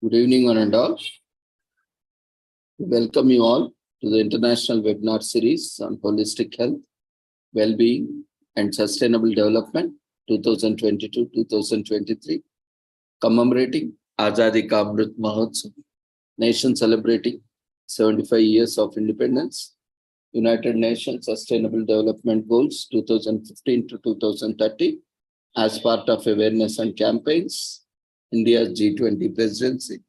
Good evening, one and all. Welcome you all to the International Webinar Series on Holistic Health, Well-being and Sustainable Development 2022-2023, commemorating Azadi Ka Amrit Mahotsav, nation celebrating 75 years of independence, United Nations Sustainable Development Goals 2015 to 2030 as part of awareness and campaigns, India's G20 presidency,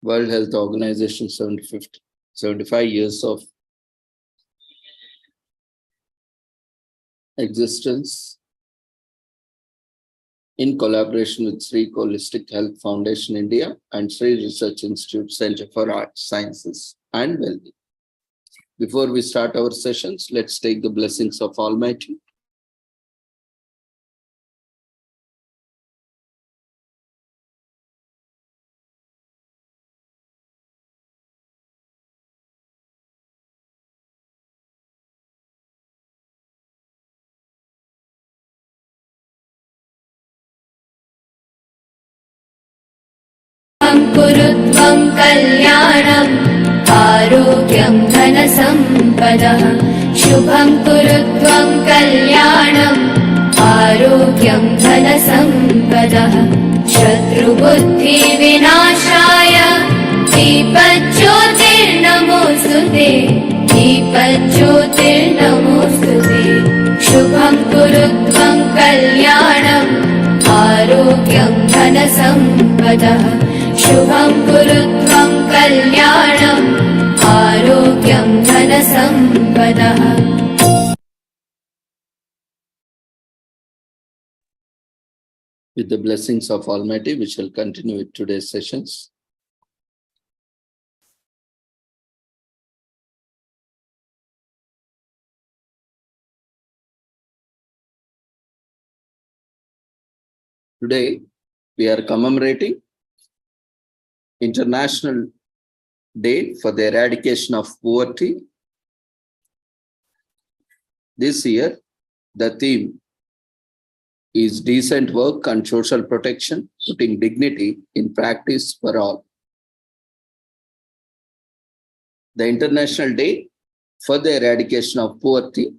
World Health Organization 75 years of existence in collaboration with Sri Holistic Health Foundation India and Sri Research Institute Center for Arts, Sciences and Wellbeing. Before we start our sessions, let's take the blessings of Almighty. कुरुत्वं कल्याणम् आरोग्यं धनसम्पदः शुभं कुरुत्वं कल्याणम् आरोग्यं धनसम्पदः शत्रुबुद्धिविनाशाय दीपज्योतिर्नमोऽस्तुते दीपज्योतिर्नमोऽस्तुते शुभं कुरुत्वं कल्याणम् आरोग्यं धनसम्पदः शुभं कुरुत्वं कल्याणम् आरोग्यं धनसम्पदः. With the blessings of Almighty, we shall continue with today's sessions. Today, we are commemorating International Day for the Eradication of Poverty. This year, the theme is decent work and social protection, putting dignity in practice for all. The International Day for the Eradication of Poverty,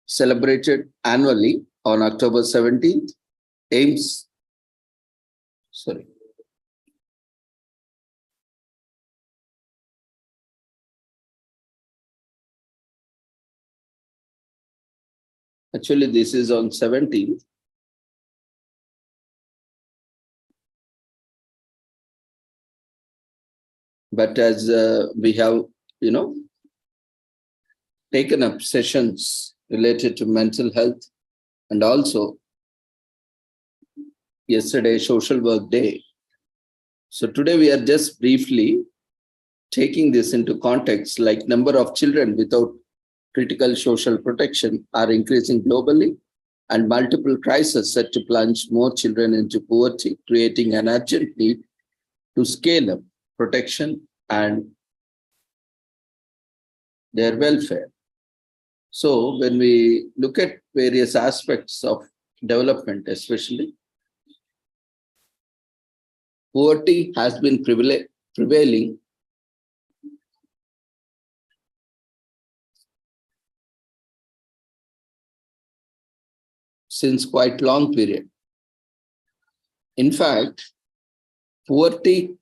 celebrated annually on October 17th, aims Actually, this is on 17th. But as we have, taken up sessions related to mental health and also yesterday Social Work Day. So today we are just briefly taking this into context, like number of children without critical social protection are increasing globally and multiple crises set to plunge more children into poverty, creating an urgent need to scale up protection and their welfare. So when we look at various aspects of development, especially, poverty has been prevailing since quite long period. In fact, poverty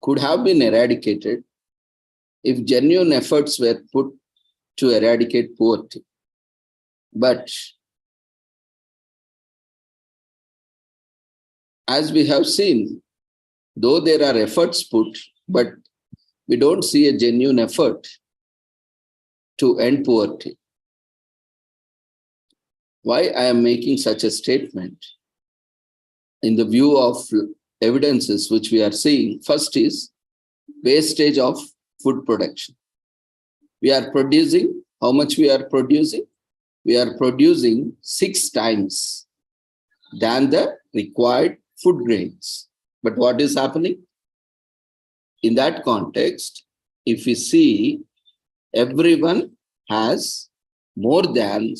could have been eradicated if genuine efforts were put to eradicate poverty. But as we have seen, though there are efforts put, but we don't see a genuine effort to end poverty. Why I am making such a statement? In the view of evidences which we are seeing, first is wastage of food production. We are producing, how much we are producing? We are producing 6 times than the required food grains. But what is happening? In that context, if we see, everyone has more than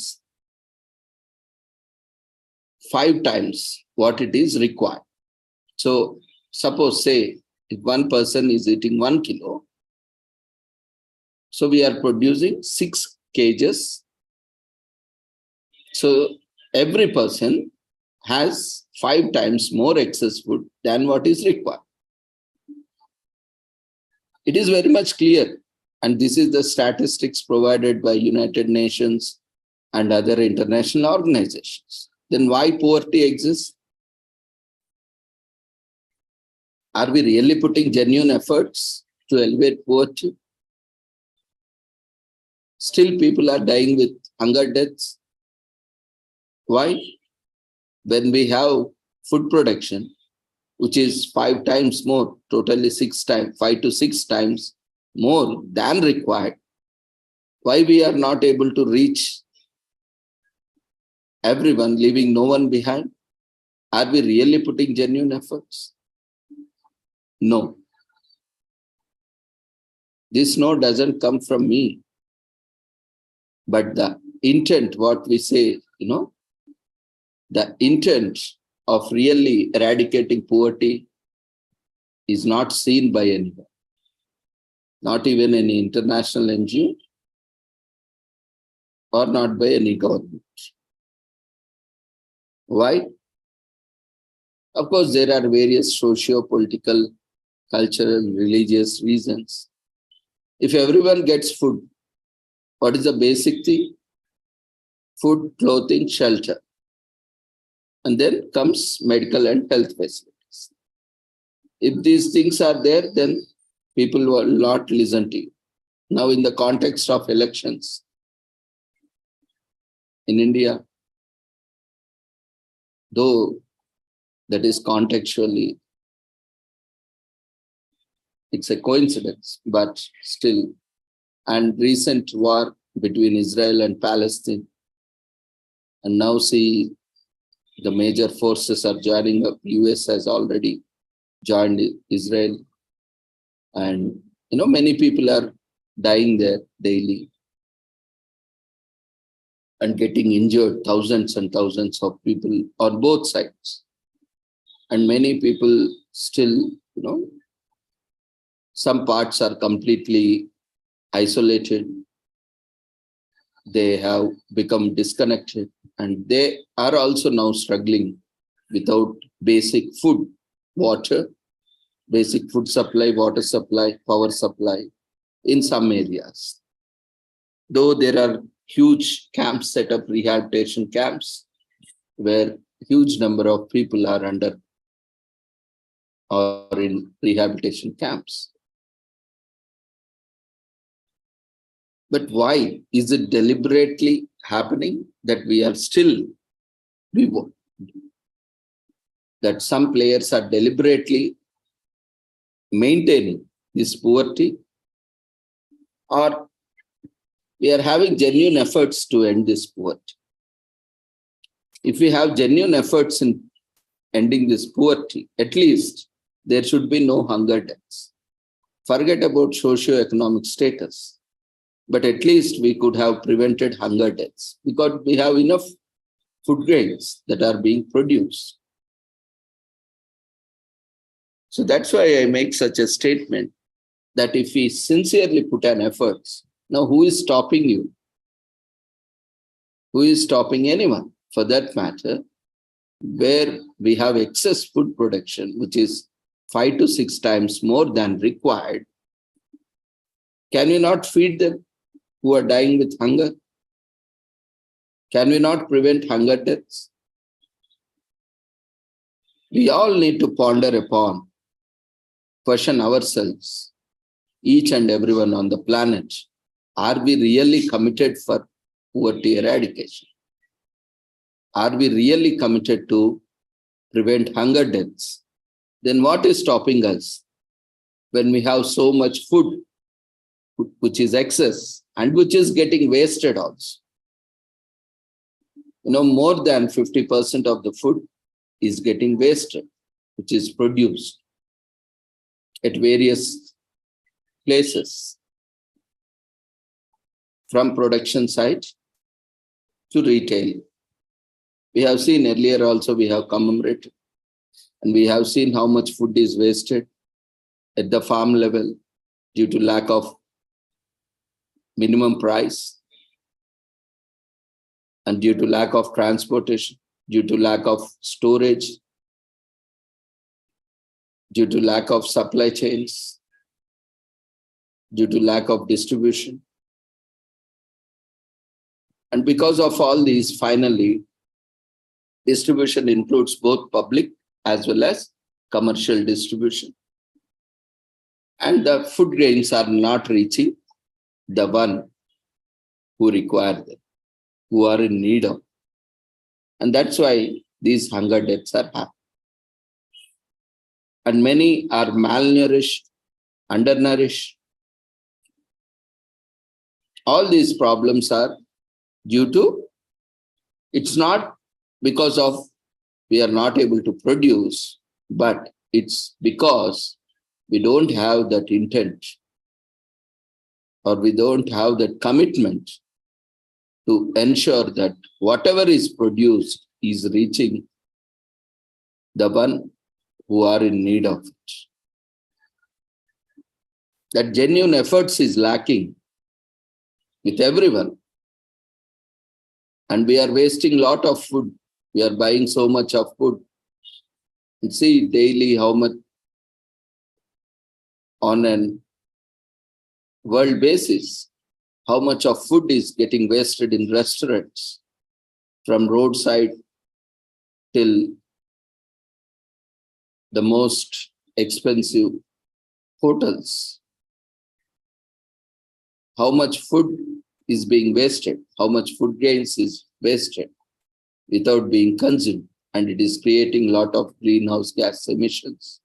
5 times what it is required. So suppose say If one person is eating 1 kilo, so we are producing 6 kgs. So every person has 5 times more excess food than what is required. It is very much clear. And this is the statistics provided by United Nations and other international organizations. Then why poverty exists? Are we really putting genuine efforts to elevate poverty? Still people are dying with hunger deaths. Why? When we have food production, which is 5 times more, totally 6 times, 5 to 6 times more than required, why we are not able to reach everyone, leaving no one behind? Are we really putting genuine efforts? No. This no doesn't come from me, but the intent, what we say, the intent of really eradicating poverty is not seen by anyone, not even any international NGO or not by any government. Why? Of course, there are various socio-political, cultural, religious reasons. If everyone gets food, what is the basic thing? Food, clothing, shelter. And then comes medical and health facilities. If these things are there, then people will not listen to you. Now, in the context of elections in India, though that is contextually, it's a coincidence, but still, and recent war between Israel and Palestine, and now see the major forces are joining up. US has already joined Israel, and many people are dying there daily and getting injured, thousands and thousands of people on both sides. And many people still, some parts are completely isolated. They have become disconnected, and they are also now struggling without basic food, water, basic food supply, water supply, power supply in some areas. Though there are huge camps set up, rehabilitation camps, where huge number of people are under or in rehabilitation camps. But why is it deliberately happening that we are still, that some players are deliberately maintaining this poverty, or we are having genuine efforts to end this poverty? If we have genuine efforts in ending this poverty, at least there should be no hunger deaths. Forget about socio-economic status, but at least we could have prevented hunger deaths because we have enough food grains that are being produced. So that's why I make such a statement that if we sincerely put an efforts, now who is stopping you? Who is stopping anyone for that matter? Where we have excess food production, which is 5 to 6 times more than required, can we not feed them who are dying with hunger? Can we not prevent hunger deaths? We all need to ponder upon, question ourselves, each and everyone on the planet, are we really committed for poverty eradication? Are we really committed to prevent hunger deaths? Then what is stopping us when we have so much food, which is excess and which is getting wasted also? More than 50% of the food is getting wasted, which is produced at various places, from production site to retail. We have seen earlier also, we have commemorated, and we have seen how much food is wasted. at the farm level due to lack of minimum price and due to lack of transportation, due to lack of storage, due to lack of supply chains, due to lack of distribution. And because of all these, finally, distribution includes both public as well as commercial distribution. And the food grains are not reaching the one who require them, who are in need of. And that's why these hunger deaths are happening. And many are malnourished, undernourished. All these problems are due to, it's not because of we are not able to produce, but it's because we don't have that intent or we don't have that commitment to ensure that whatever is produced is reaching the one who are in need of it. That genuine efforts is lacking with everyone. And we are wasting a lot of food. We are buying so much of food. And see daily how much on an world basis, how much of food is getting wasted in restaurants, from roadside till the most expensive hotels. How much food is being wasted, how much food grains is wasted without being consumed, and it is creating a lot of greenhouse gas emissions.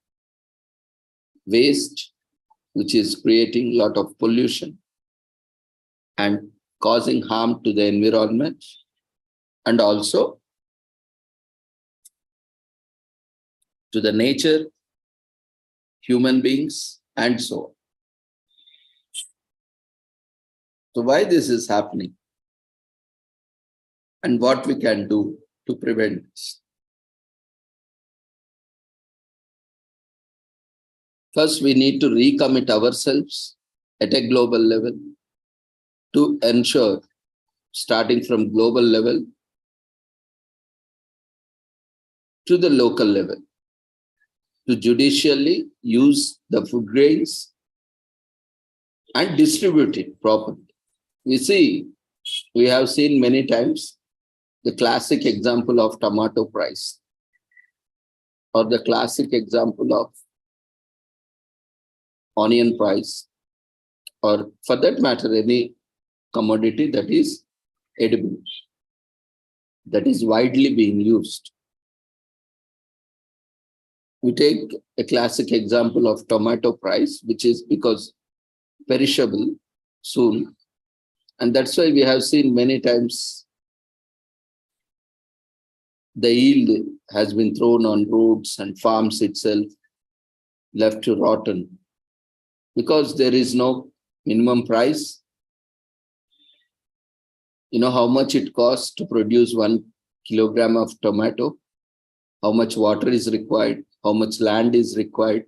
Waste, which is creating a lot of pollution and causing harm to the environment and also to the nature, human beings, and so on. So why this is happening and what we can do to prevent this? First, we need to recommit ourselves at a global level to ensure, starting from global level to the local level, to judicially use the food grains and distribute it properly. We have seen many times the classic example of tomato price or the classic example of onion price, or for that matter, any commodity that is edible, that is widely being used. We take a classic example of tomato price, which is because perishable soon. And that's why we have seen many times the yield has been thrown on roads and farms itself, left to rotten, because there is no minimum price. You know how much it costs to produce 1 kilogram of tomato, how much water is required, how much land is required,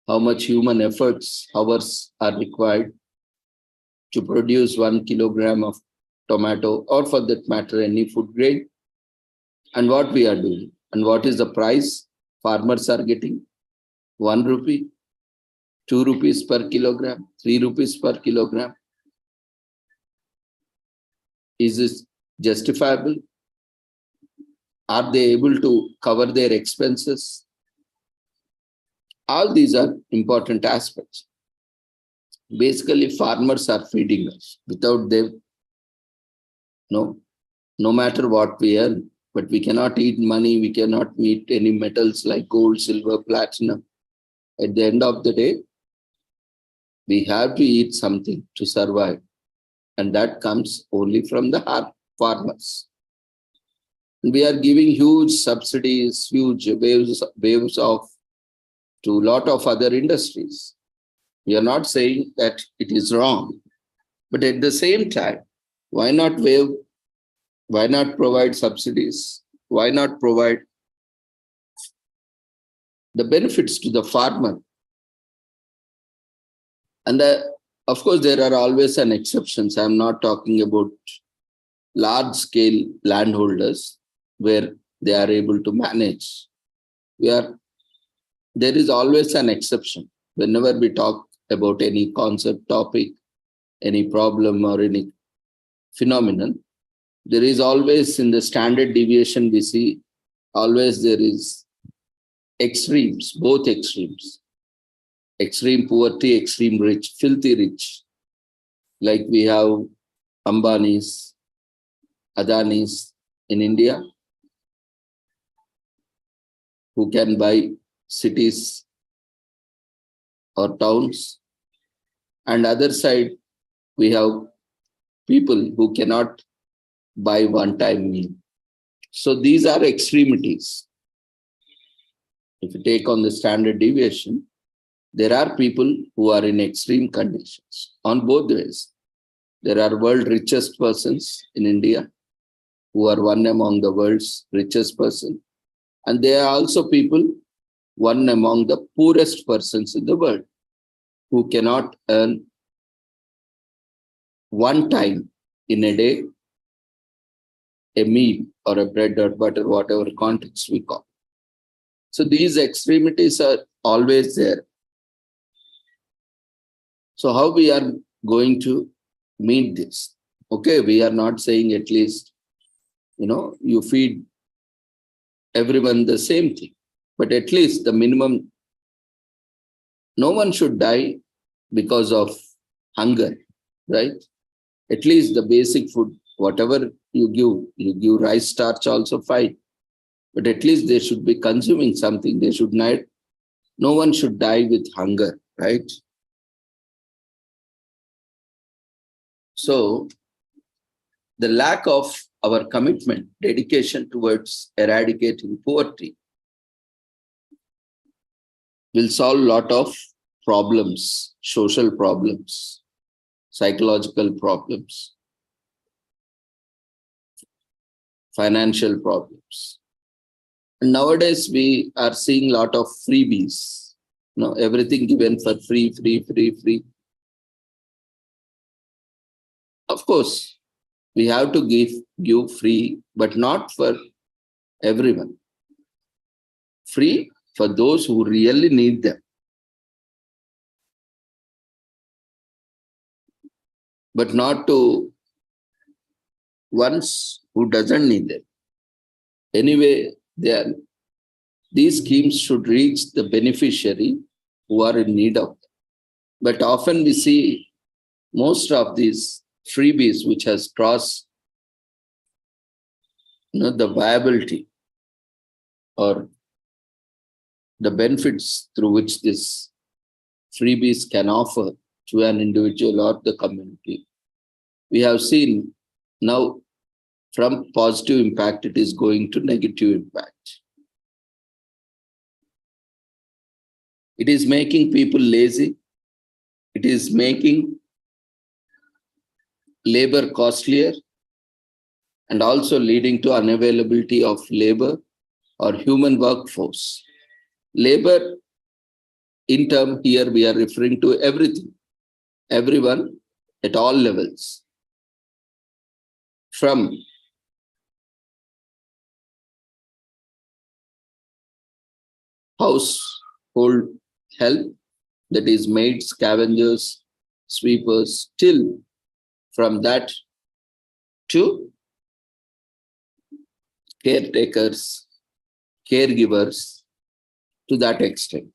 how much human efforts, hours are required to produce 1 kilogram of tomato, or for that matter, any food grain, and what we are doing. And what is the price farmers are getting? 1 rupee, 2 rupees per kilogram, 3 rupees per kilogram. Is this justifiable? Are they able to cover their expenses? All these are important aspects. Basically, farmers are feeding us. Without them, no matter what we earn, but we cannot eat money, we cannot eat any metals like gold, silver, platinum. At the end of the day, we have to eat something to survive. And that comes only from the farmers. We are giving huge subsidies, huge waves of to a lot of other industries. We are not saying that it is wrong, but at the same time, why not provide subsidies? Why not provide the benefits to the farmer And of course, there are always an exceptions. I'm not talking about large scale landholders where they are able to manage. There is always an exception. Whenever we talk about any concept, topic, any problem or any phenomenon, there is always in the standard deviation we see, always there is extremes, both extremes. Extreme poverty, extreme rich, filthy rich. Like we have Ambanis, Adanis in India, who can buy cities or towns. And other side, we have people who cannot buy one-time meal. So these are extremities. If you take on the standard deviation, there are people who are in extreme conditions on both ways. There are world richest persons in India who are one among the world's richest person. And there are also people one among the poorest persons in the world who cannot earn one time in a day a meal or a bread or butter, whatever context we call. So these extremities are always there. So how we are going to meet this? Okay, we are not saying at least, you feed everyone the same thing, but at least the minimum, no one should die because of hunger, right? At least the basic food, whatever you give rice starch also fine, but at least they should be consuming something. They should not, no one should die with hunger, right? So the lack of our commitment, dedication towards eradicating poverty will solve a lot of problems, social problems, psychological problems, financial problems. And nowadays, we are seeing a lot of freebies, everything given for free. Of course, we have to give free, but not for everyone. Free for those who really need them. But not to ones who doesn't need them. Anyway, these schemes should reach the beneficiary who are in need of them. But often we see most of these freebies which has crossed the viability or the benefits through which this freebies can offer to an individual or the community. We have seen now from positive impact, it is going to negative impact. It is making people lazy. It is making labor costlier and also leading to unavailability of labor or human workforce. Labor, in term here, we are referring to everything, everyone at all levels, from household help, that is maids, scavengers, sweepers, till from that to caretakers, caregivers, to that extent.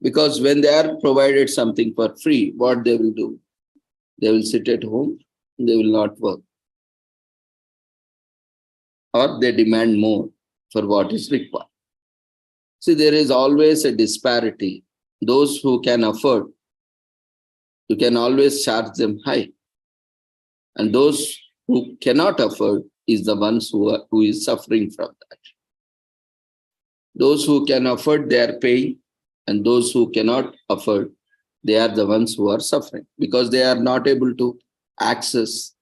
Because when they are provided something for free, what they will do? They will sit at home, they will not work. Or they demand more for what is required. See, there is always a disparity. Those who can afford, you can always charge them high. And those who cannot afford is the ones who is suffering from that. Those who can afford, they are paying, and those who cannot afford, they are the ones who are suffering because they are not able to access,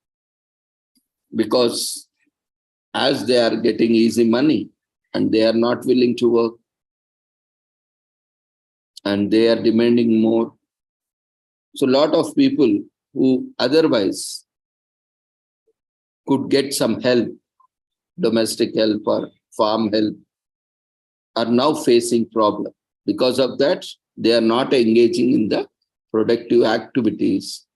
because as they are getting easy money and they are not willing to work and they are demanding more, So a lot of people who otherwise could get some help, domestic help or farm help, are now facing problem. Because of that, they are not engaging in the productive activities.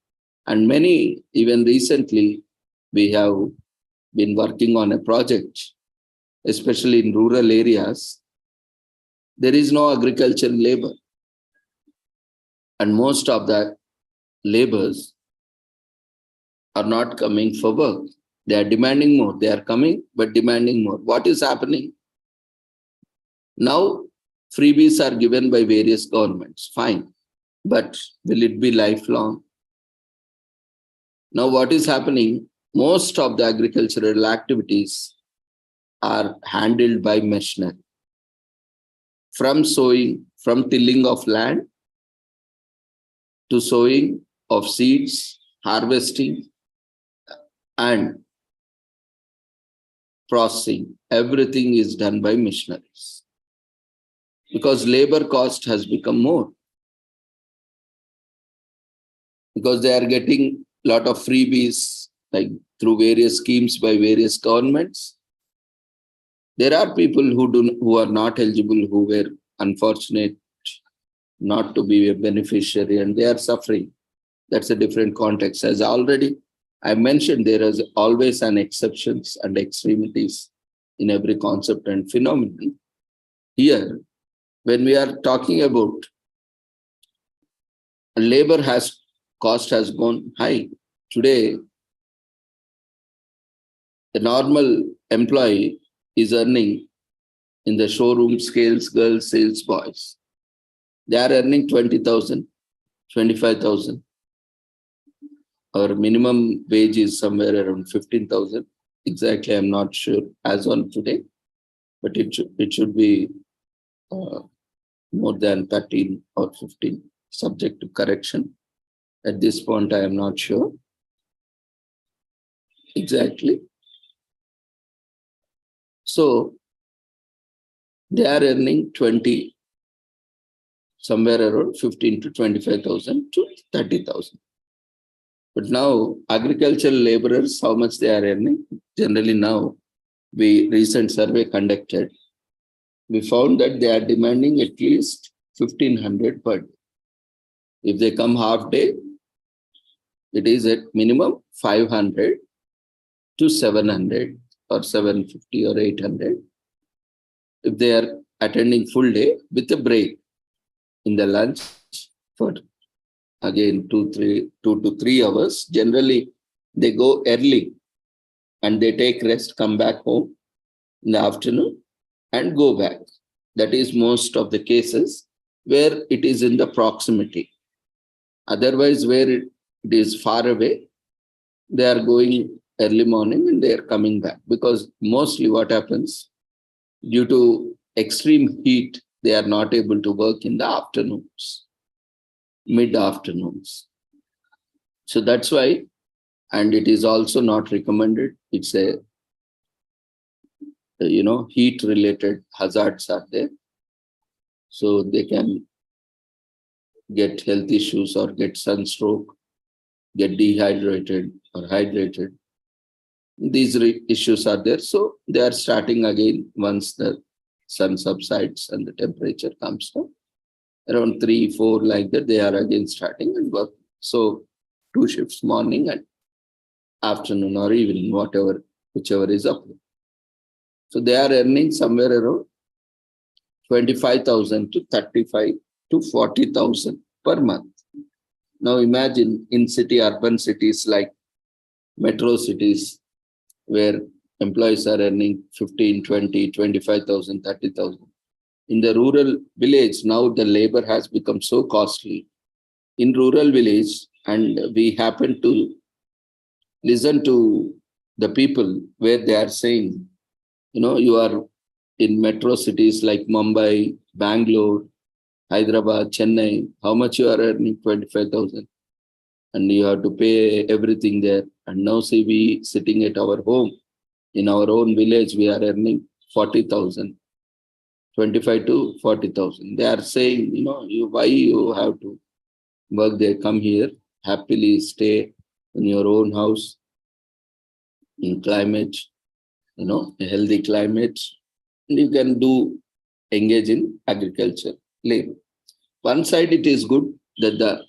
And many, even recently, we have been working on a project, especially in rural areas. There is no agricultural labor. And most of the laborers are not coming for work. They are demanding more. They are coming, but demanding more. What is happening? Now, freebies are given by various governments. Fine. But will it be lifelong? Now, what is happening? Most of the agricultural activities are handled by machinery. From sowing, from tilling of land to sowing of seeds, harvesting, and processing, everything is done by missionaries. Because labor cost has become more. Because they are getting a lot of freebies, like through various schemes by various governments. There are people who are not eligible, who were unfortunate not to be a beneficiary, and they are suffering. That's a different context. As already I mentioned, there is always an exceptions and extremities in every concept and phenomenon. Here, when we are talking about labor cost has gone high. Today, the normal employee is earning in the showroom scales, girls, sales boys. They are earning 20,000, 25,000. Our minimum wage is somewhere around 15,000. Exactly, I'm not sure as on today, but it should be more than 13 or 15, subject to correction. At this point, I am not sure exactly. So they are earning 20, somewhere around 15 to 25,000 to 30,000. But now agricultural laborers, how much they are earning? Generally now, we recent survey conducted, we found that they are demanding at least 1,500 per day. If they come half day, it is at minimum 500 to 700 or 750 or 800. If they are attending full day with a break in the lunch for again 2 to 3 hours, generally they go early and they take rest, come back home in the afternoon and go back. That is most of the cases where it is in the proximity. Otherwise, where it is far away, they are going early morning and they are coming back, because mostly what happens, due to extreme heat, they are not able to work in the afternoons, mid-afternoons. So that's why, and it is also not recommended. It's a, heat-related hazards are there. So they can get health issues or get sunstroke, get dehydrated or hydrated. These issues are there. So they are starting again once the sun subsides and the temperature comes down. Around 3, 4 like that, they are again starting and work. So 2 shifts, morning and afternoon or evening, whichever is up. So they are earning somewhere around 25,000 to 35 to 40,000 per month. Now imagine in urban cities like metro cities, where employees are earning 15, 20, 25,000, 30,000. In the rural village, now the labor has become so costly. In rural village, and we happen to listen to the people where they are saying, you are in metro cities like Mumbai, Bangalore, Hyderabad, Chennai, how much you are earning? 25,000. And you have to pay everything there. And now see, we sitting at our home, in our own village, we are earning 40,000, 25 to 40,000. They are saying, why you have to work there, come here, happily stay in your own house, in climate, a healthy climate, and you can engage in agriculture labor. One side it is good that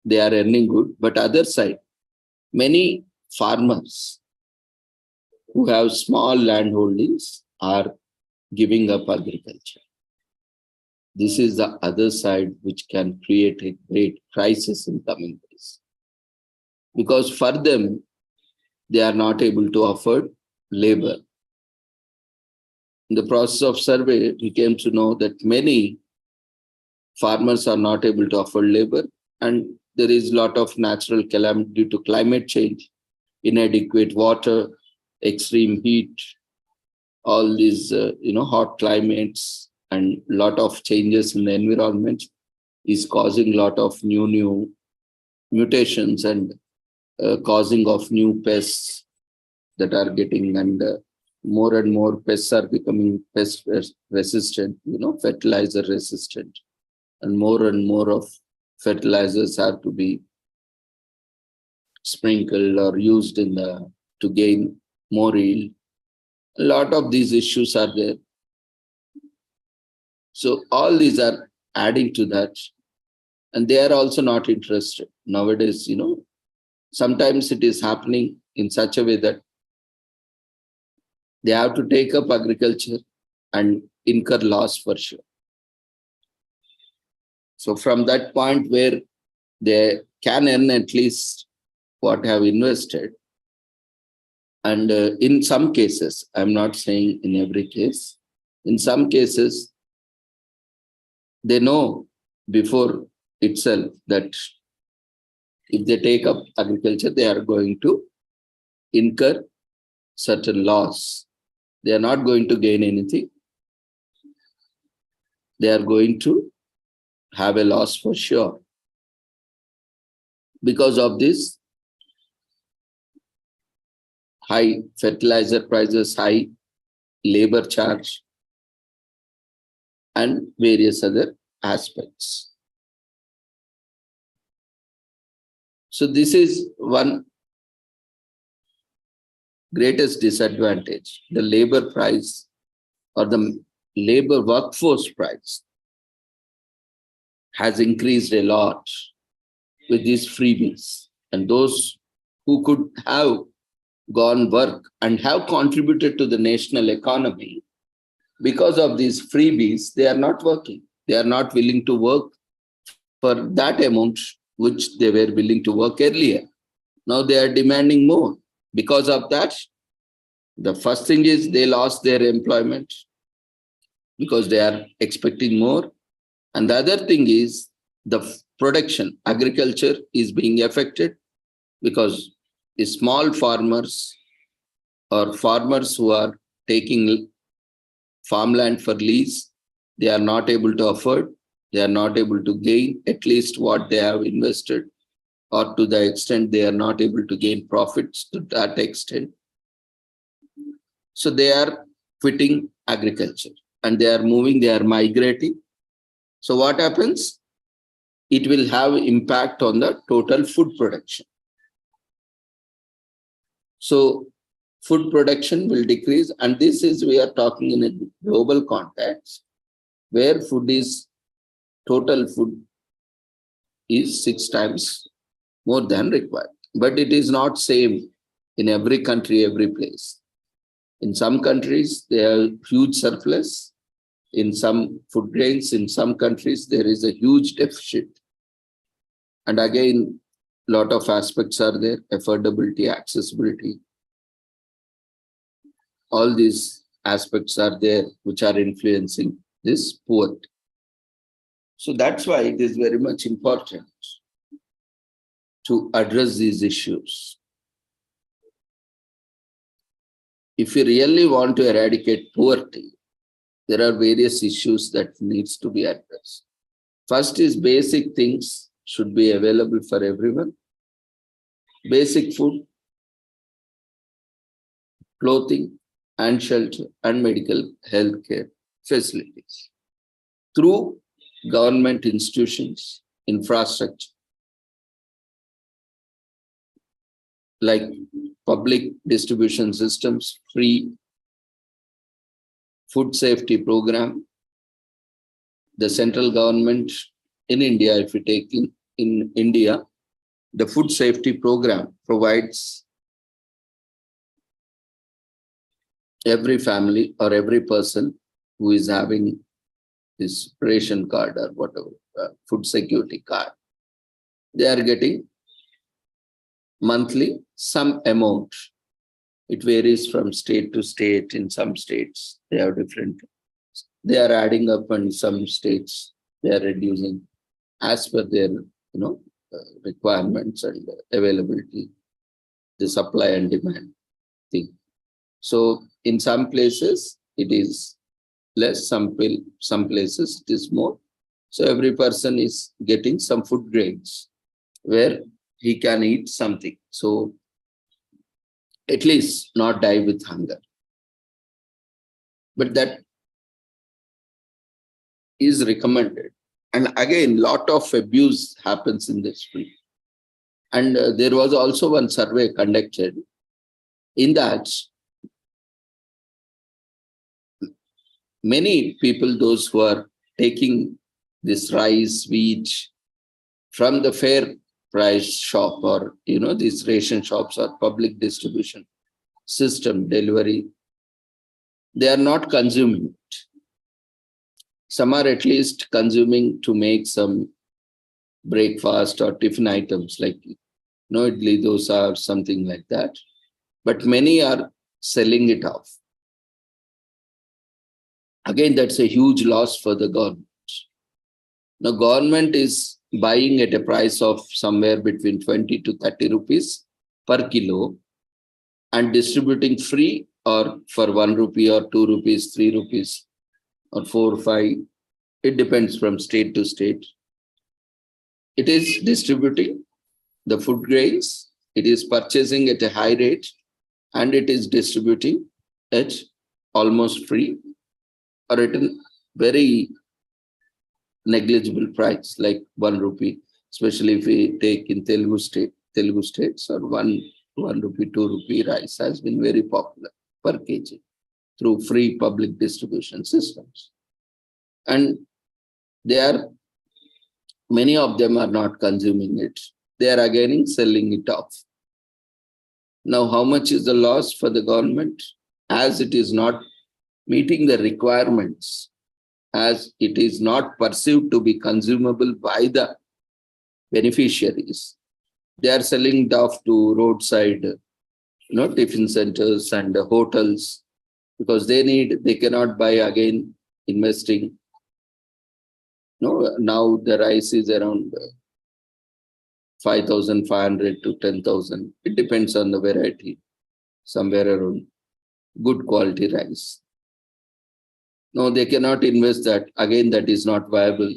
they are earning good, but other side, many farmers who have small land holdings are giving up agriculture. This is the other side which can create a great crisis in coming days. Because for them, they are not able to afford labor. In the process of survey, we came to know that many farmers are not able to afford labor, and there is a lot of natural calamity due to climate change, inadequate water, extreme heat, all these hot climates, and lot of changes in the environment is causing a lot of new mutations and causing of new pests that are getting, and more and more pests are becoming pest resistant, fertilizer resistant, and more of fertilizers have to be sprinkled or used to gain more yield. A lot of these issues are there. So all these are adding to that, and they are also not interested. Nowadays, sometimes it is happening in such a way that they have to take up agriculture and incur loss for sure. So from that point where they can earn at least what have invested, and in some cases, I'm not saying in every case, in some cases, they know before itself that if they take up agriculture, they are going to incur certain loss. They are not going to gain anything. They are going to have a loss for sure. Because of this high fertilizer prices, high labor charge, and various other aspects. So this is one greatest disadvantage. The labor price or the labor workforce price has increased a lot with these freebies. And those who could have gone work and have contributed to the national economy, because of these freebies, they are not working. They are not willing to work for that amount which they were willing to work earlier. Now they are demanding more. Because of that, the first thing is they lost their employment because they are expecting more. And the other thing is the production, agriculture is being affected because the small farmers or farmers who are taking farmland for lease, they are not able to afford, they are not able to gain at least what they have invested, or to the extent they are not able to gain profits to that extent. So they are quitting agriculture and they are moving, they are migrating. So what happens? It will have impact on the total food production. So food production will decrease, and this is, we are talking in a global context where total food is 6 times more than required. But it is not same in every country, every place. In some countries, there are huge surplus. In some food grains, in some countries, there is a huge deficit. And again, a lot of aspects are there: affordability, accessibility. All these aspects are there which are influencing this poverty. So that's why it is very much important to address these issues. If you really want to eradicate poverty, there are various issues that needs to be addressed. First is basic things should be available for everyone. Basic food, clothing, and shelter, and medical health care facilities through government institutions infrastructure, like public distribution systems, free food safety program. The central government in India, if you take in India, the food safety program provides every family or every person who is having this ration card or whatever, food security card, they are getting monthly some amount. It varies from state to state. In some states, they have different. They are adding up, and some states they are reducing as per their requirements and availability, the supply and demand thing. So in some places it is less, some places it is more. So every person is getting some food grains where he can eat something. So at least not die with hunger. But that is recommended. And again, lot of abuse happens in this field. And there was also one survey conducted. In that, many people, those who are taking this rice, wheat from the fair price shop or, these ration shops or public distribution system delivery, they are not consuming it. Some are at least consuming to make some breakfast or tiffin items like idli, dosa or something like that. But many are selling it off. Again, that's a huge loss for the government. Now, government is buying at a price of somewhere between 20 to 30 rupees per kilo and distributing free or for 1 rupee or 2 rupees, 3 rupees or 4, 5. It depends from state to state. It is distributing the food grains. It is purchasing at a high rate and it is distributing at almost free or at a very negligible price, like 1 rupee, especially if we take in Telugu states, or 1 rupee, 2 rupee rice has been very popular per kg through free public distribution systems. And many of them are not consuming it. They are again selling it off. Now, how much is the loss for the government? As it is not meeting the requirements, as it is not perceived to be consumable by the beneficiaries, they are selling it off to roadside, tiffin centers and hotels, because they cannot buy again, investing. Now the rice is around 5,500 to 10,000. It depends on the variety, somewhere around good quality rice. No, they cannot invest that. Again, that is not viable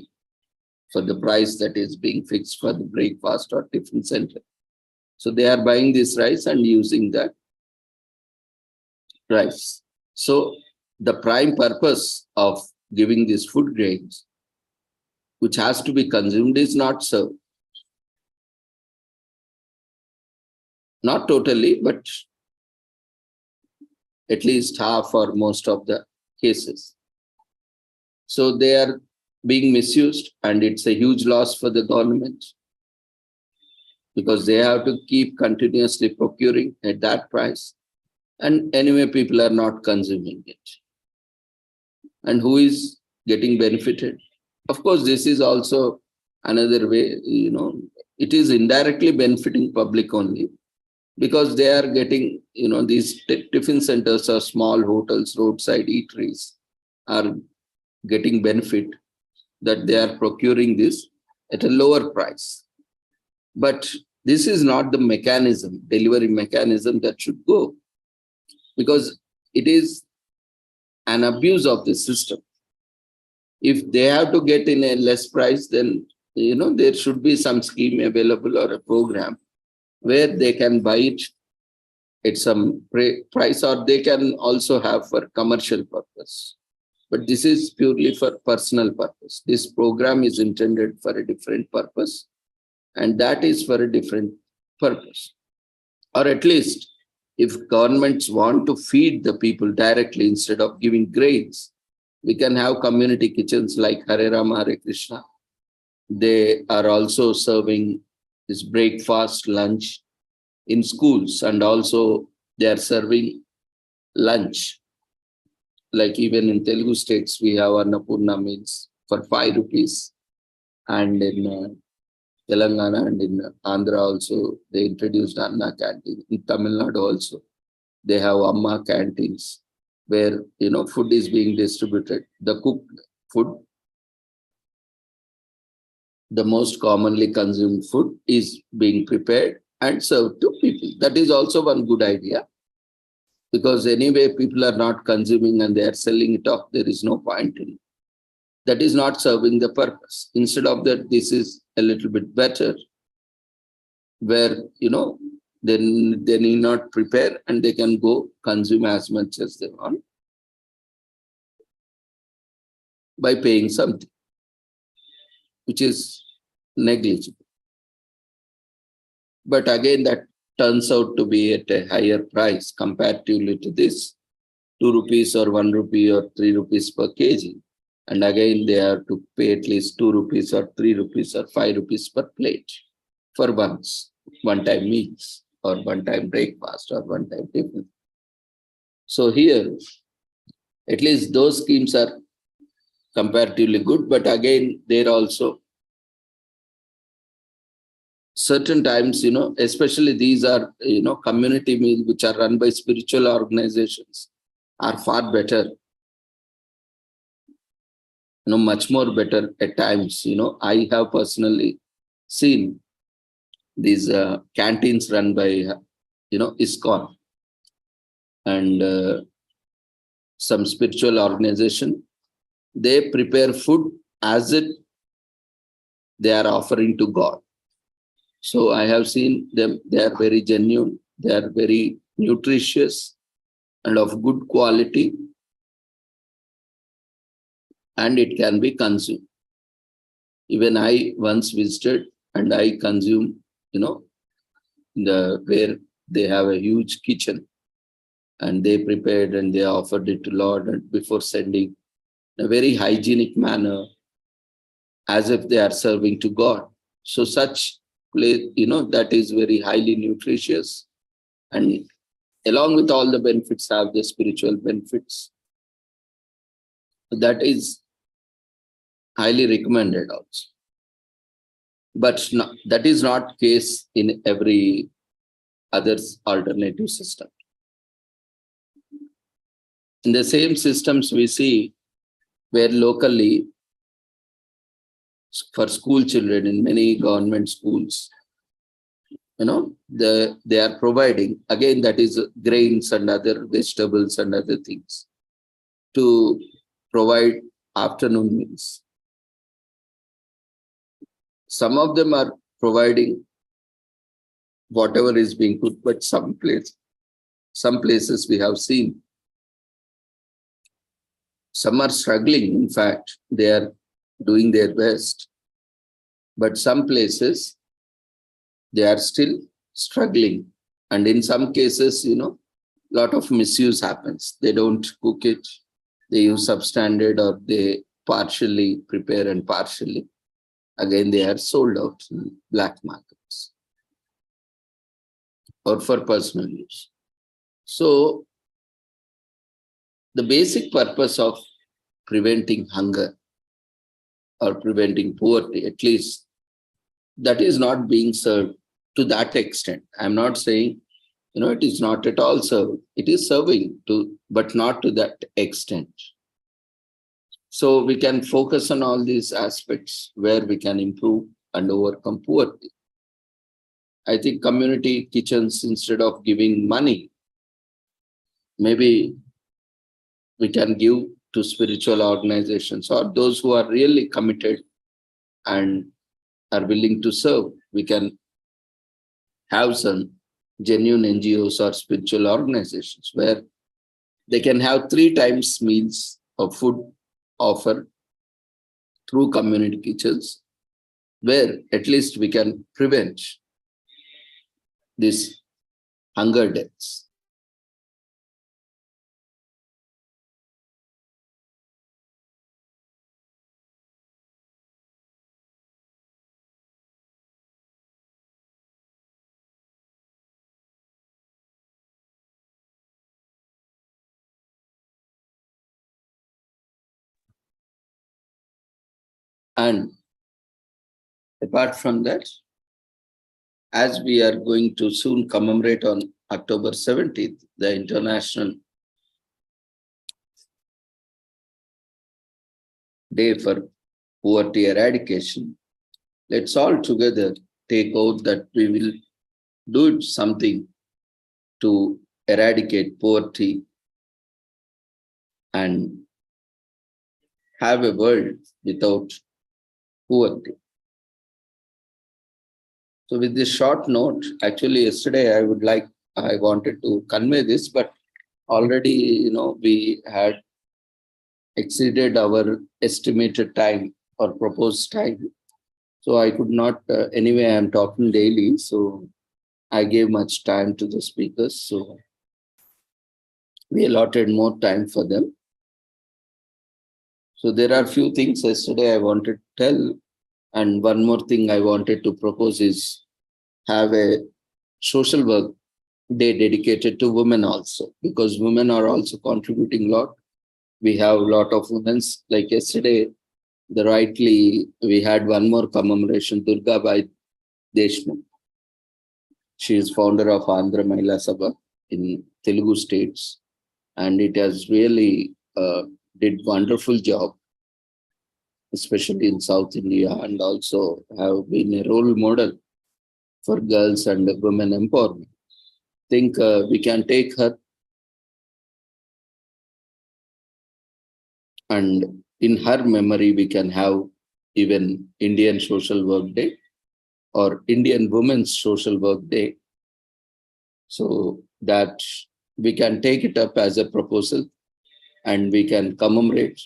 for the price that is being fixed for the breakfast or tiffin center. So they are buying this rice and using that rice. So the prime purpose of giving these food grains, which has to be consumed, is not served. Not totally, but at least half or most of the cases. So they are being misused, and it's a huge loss for the government because they have to keep continuously procuring at that price. And anyway, people are not consuming it. And who is getting benefited? Of course, this is also another way, it is indirectly benefiting public only because they are getting, these tiffin centers or small hotels, roadside eateries are getting benefit that they are procuring this at a lower price. But this is not the mechanism, delivery mechanism that should go, because it is an abuse of the system. If they have to get in a less price, then there should be some scheme available or a program where they can buy it at some price, or they can also have for commercial purpose. But this is purely for personal purpose. This program is intended for a different purpose, and that is for a different purpose. Or at least, if governments want to feed the people directly instead of giving grains, we can have community kitchens like Hare Rama, Hare Krishna. They are also serving this breakfast, lunch in schools, and also they are serving lunch. Like even in Telugu states, we have Annapurna meals for 5 rupees. And in Telangana and in Andhra also, they introduced Anna canteen. In Tamil Nadu also, they have Amma canteens where, food is being distributed. The cooked food, the most commonly consumed food, is being prepared and served to people. That is also one good idea, because anyway, people are not consuming and they are selling it off. There is no point in it. That is not serving the purpose. Instead of that, this is a little bit better, where, then they need not prepare and they can go consume as much as they want by paying something, which is negligible. But again, that turns out to be at a higher price comparatively to this 2 rupees or 1 rupee or 3 rupees per kg. And again, they have to pay at least 2 rupees or 3 rupees or 5 rupees per plate for one-time meals or one-time breakfast or one-time tiffin. So here, at least those schemes are comparatively good, but again, there also certain times, especially these are, community meals which are run by spiritual organizations are far better, much more better at times. I have personally seen these canteens run by, ISKCON and some spiritual organization. They prepare food as it they are offering to God. So I have seen them. They are very genuine. They are very nutritious and of good quality, and it can be consumed. Even I once visited and I consumed, where they have a huge kitchen and they prepared and they offered it to Lord, and before sending in a very hygienic manner, as if they are serving to God. So such place, that is very highly nutritious, and along with all the benefits have the spiritual benefits. That is highly recommended also. But that is not case in every other alternative system. In the same systems we see where locally for school children in many government schools, they are providing, again, that is grains and other vegetables and other things to provide afternoon meals. Some of them are providing whatever is being put, but some places we have seen, some are struggling. In fact, they are doing their best, but some places they are still struggling, and in some cases, lot of misuse happens. They don't cook it, they use substandard, or they partially prepare and partially, again, they are sold out in black markets or for personal use. So the basic purpose of preventing hunger or preventing poverty, at least, that is not being served to that extent. I'm not saying, it is not at all served. It is serving but not to that extent. So we can focus on all these aspects where we can improve and overcome poverty. I think community kitchens, instead of giving money, maybe we can give to spiritual organizations or those who are really committed and are willing to serve. We can have some genuine NGOs or spiritual organizations where they can have 3 times meals of food offer through community kitchens, where at least we can prevent these hunger deaths. And apart from that, as we are going to soon commemorate on October 17th, the International Day for Poverty Eradication, let's all together take oath that we will do something to eradicate poverty and have a world without poverty. So with this short note, actually yesterday I wanted to convey this, but already, we had exceeded our estimated time or proposed time. So I could not, anyway, I am talking daily, so I gave much time to the speakers. So we allotted more time for them. So there are few things yesterday I wanted to tell. And one more thing I wanted to propose is have a social work day dedicated to women also, because women are also contributing a lot. We have a lot of women, like yesterday, we had one more commemoration, Durga Bai Deshmukh. She is founder of Andhra Mahila Sabha in Telugu states, and it has really did wonderful job, especially in South India, and also have been a role model for girls and women empowerment. I think we can take her, and in her memory we can have even Indian Social Work Day or Indian Women's Social Work Day, so that we can take it up as a proposal and we can commemorate.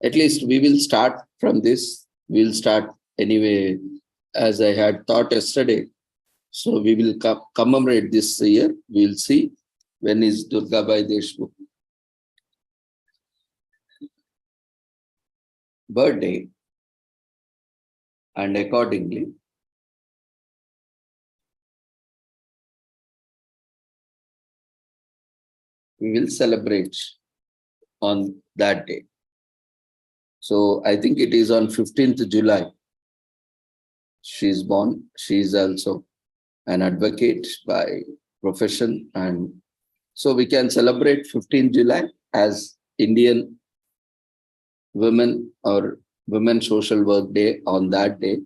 At least we will start from this. We'll start anyway, as I had thought yesterday. So we will commemorate this year. We'll see when is Durga Bai Deshmukh birthday, and accordingly we will celebrate on that day. So I think it is on 15th July. She is born. She is also an advocate by profession, and so we can celebrate 15th July as Indian Women or Women Social Work Day on that day.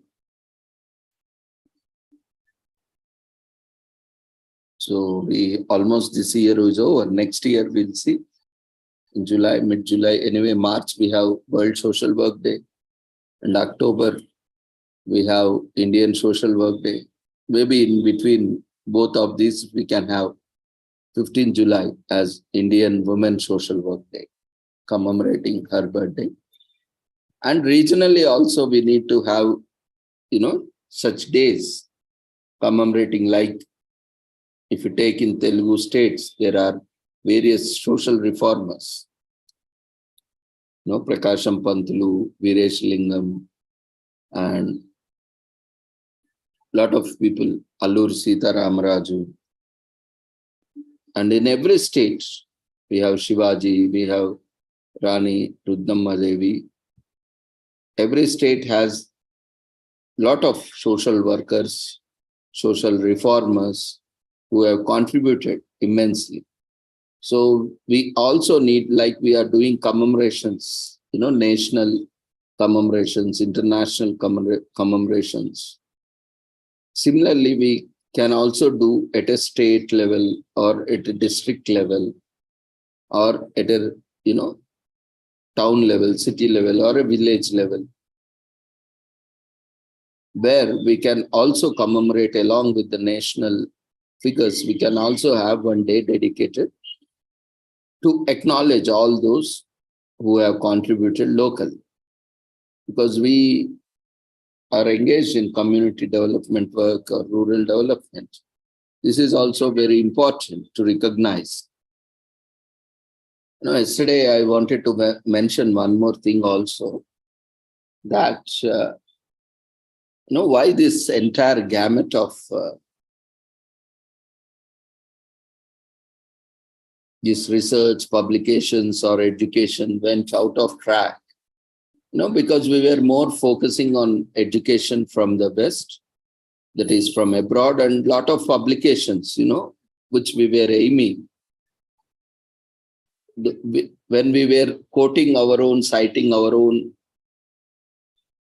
So we almost, this year is over. Next year we'll see. In July, mid-July, anyway, March we have World Social Work Day, and October we have Indian Social Work Day. Maybe in between both of these we can have 15th July as Indian Women Social Work Day, commemorating her birthday. And regionally also we need to have, such days commemorating, like if you take in Telugu states, there are various social reformers. Prakasham Pantulu, Viresh Lingam, and lot of people, Allur Sita Ramaraju. And in every state, we have Shivaji, we have Rani Rudnamma Devi. Every state has lot of social workers, social reformers who have contributed immensely. So we also need, like we are doing commemorations, national commemorations, international commemorations. Similarly, we can also do at a state level or at a district level or at a, town level, city level or a village level, where we can also commemorate along with the national figures. We can also have one day dedicated to acknowledge all those who have contributed locally, because we are engaged in community development work or rural development. This is also very important to recognize. Yesterday I wanted to mention one more thing also, that why this entire gamut of this research, publications, or education went out of track. Because we were more focusing on education from the West, that is from abroad, and lot of publications, which we were aiming. When we were quoting our own, citing our own,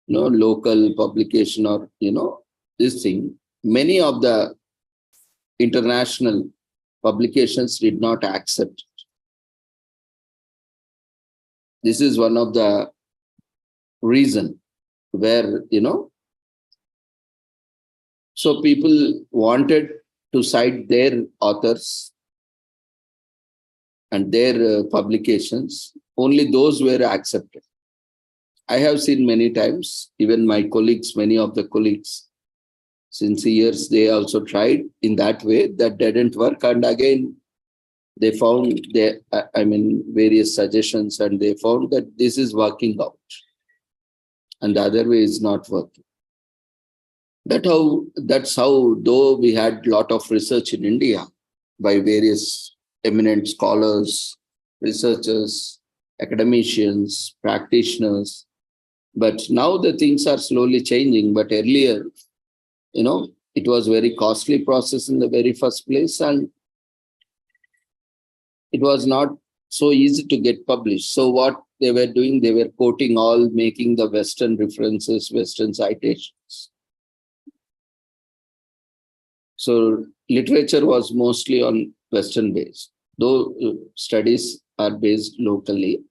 local publication or, this thing, many of the international publications did not accept it. This is one of the reason where, so people wanted to cite their authors and their publications, only those were accepted. I have seen many times, even my colleagues, many of the colleagues, since years, they also tried in that way, that didn't work. And again, they found various suggestions, and they found that this is working out and the other way is not working. That's how, though we had a lot of research in India by various eminent scholars, researchers, academicians, practitioners, but now the things are slowly changing. But earlier, it was very costly process in the very first place, and it was not so easy to get published. So what they were doing, they were quoting all, making the Western references, Western citations. So literature was mostly on Western based, though studies are based locally,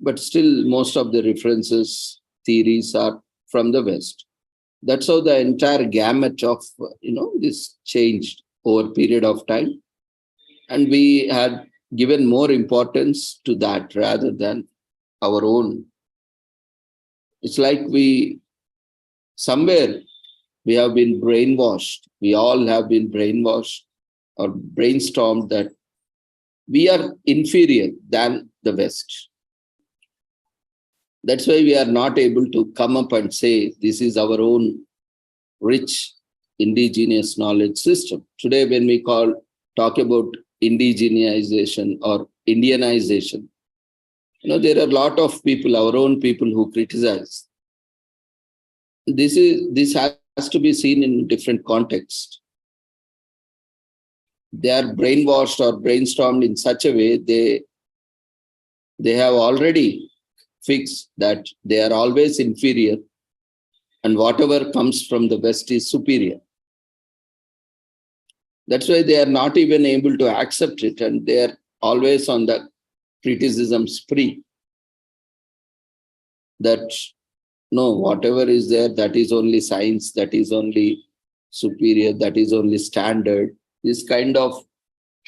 but still most of the references, theories are from the West. That's how the entire gamut of, this changed over a period of time. And we had given more importance to that rather than our own. It's like somewhere we have been brainwashed. We all have been brainwashed or brainstormed that we are inferior than the West. That's why we are not able to come up and say, this is our own rich indigenous knowledge system. Today, when we talk about indigenization or Indianization, there are a lot of people, our own people, who criticize. This has to be seen in different contexts. They are brainwashed or brainstormed in such a way, they have already fixed that they are always inferior and whatever comes from the West is superior. That's why they are not even able to accept it, and they are always on the criticism spree. That no, whatever is there, that is only science, that is only superior, that is only standard. This kind of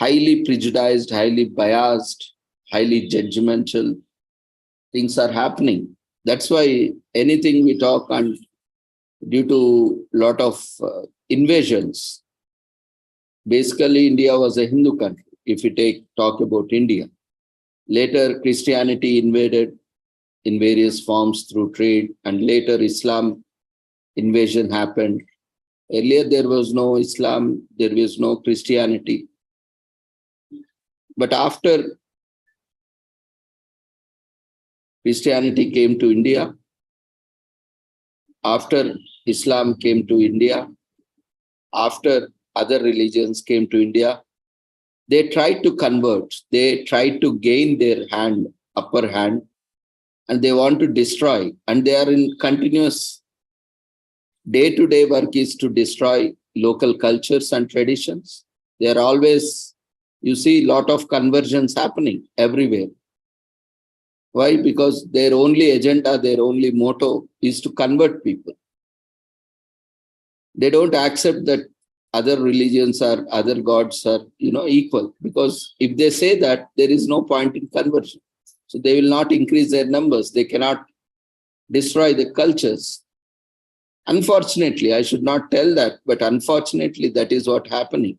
highly prejudiced, highly biased, highly judgmental things are happening. That's why anything we talk, and due to a lot of invasions, basically India was a Hindu country, if we talk about India. Later, Christianity invaded in various forms through trade, and later Islam invasion happened. Earlier, there was no Islam, there was no Christianity. But after Christianity came to India, after Islam came to India, after other religions came to India, they tried to convert, they tried to gain their upper hand, and they want to destroy. And they are in continuous day-to-day work is to destroy local cultures and traditions. They are always, you see, a lot of conversions happening everywhere. Why? Because their only agenda, their only motto is to convert people. They don't accept that other religions or other gods are, equal. Because if they say that, there is no point in conversion. So they will not increase their numbers. They cannot destroy the cultures. Unfortunately, I should not tell that, but unfortunately, that is what's happening.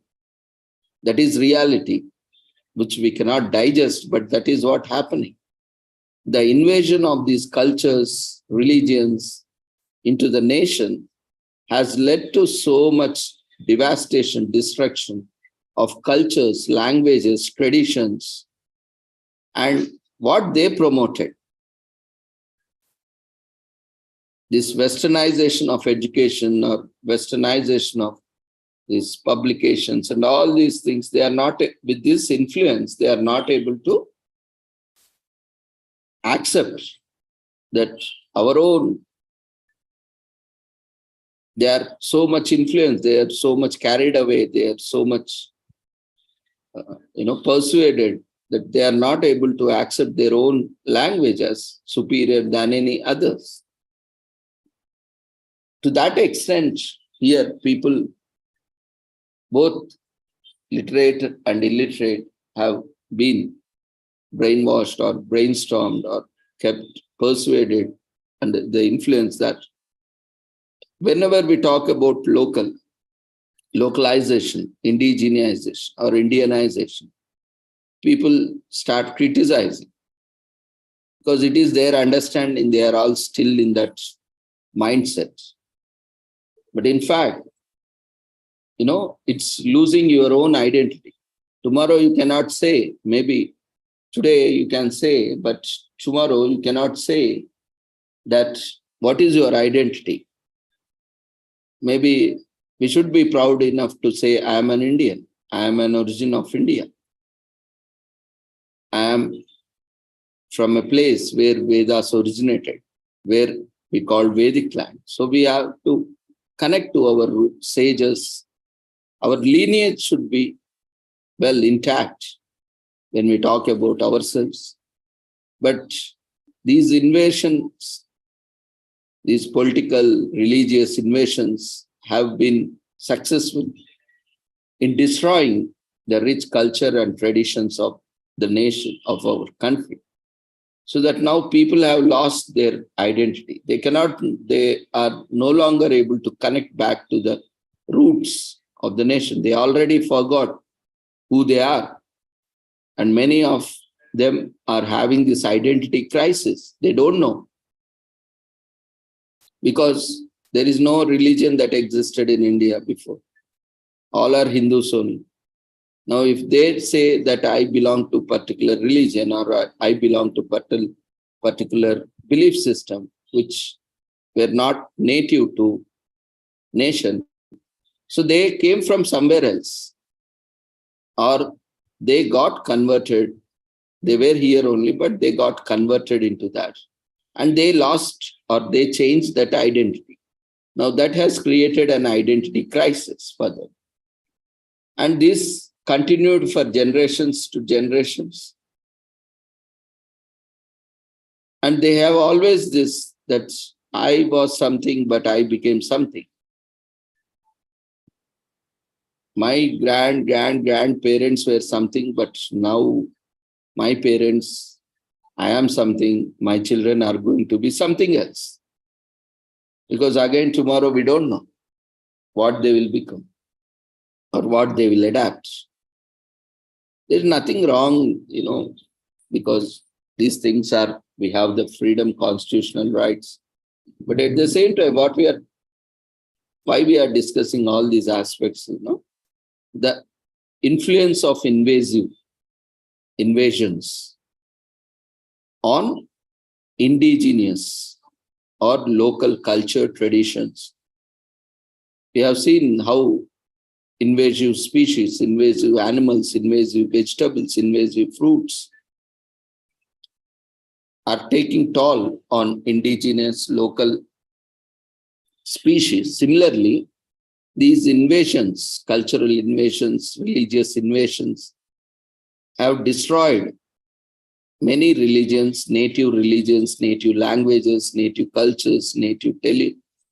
That is reality, which we cannot digest, but that is what's happening. The invasion of these cultures, religions into the nation has led to so much devastation, destruction of cultures, languages, traditions, and what they promoted. This westernization of education or westernization of these publications and all these things, they are not, with this influence, they are not able to accept that our own, they are so much influenced, they are so much carried away, they are so much, persuaded that they are not able to accept their own language as superior than any others. To that extent, here people, both literate and illiterate, have been brainwashed or brainstormed or kept persuaded under the influence that whenever we talk about localization, indigenization or Indianization, people start criticizing because it is their understanding, they are all still in that mindset. But in fact, it's losing your own identity. Tomorrow you cannot say, maybe today you can say, but tomorrow you cannot say that what is your identity. Maybe we should be proud enough to say, I am an Indian. I am an origin of India. I am from a place where Vedas originated, where we call Vedic land. So we have to connect to our sages. Our lineage should be well intact when we talk about ourselves. But these invasions, these political, religious invasions have been successful in destroying the rich culture and traditions of the nation, of our country. So that now people have lost their identity. They are no longer able to connect back to the roots of the nation. They already forgot who they are. And many of them are having this identity crisis. They don't know. Because there is no religion that existed in India before. All are Hindus only. Now, if they say that I belong to particular religion or I belong to particular belief system, which were not native to nation, so they came from somewhere else, or they got converted. They were here only, but they got converted into that. And they lost or they changed that identity. Now that has created an identity crisis for them. And this continued for generations to generations. And they have always this, that I was something, but I became something. My grandparents were something, but now my parents, I am something, my children are going to be something else. Because again, tomorrow we don't know what they will become or what they will adapt. There's nothing wrong, because these things are, we have the freedom, constitutional rights. But at the same time, why we are discussing all these aspects, the influence of invasions on indigenous or local culture traditions. We have seen how invasive species, invasive animals, invasive vegetables, invasive fruits are taking toll on indigenous local species. Similarly, these invasions, cultural invasions, religious invasions, have destroyed many religions, native languages, native cultures, native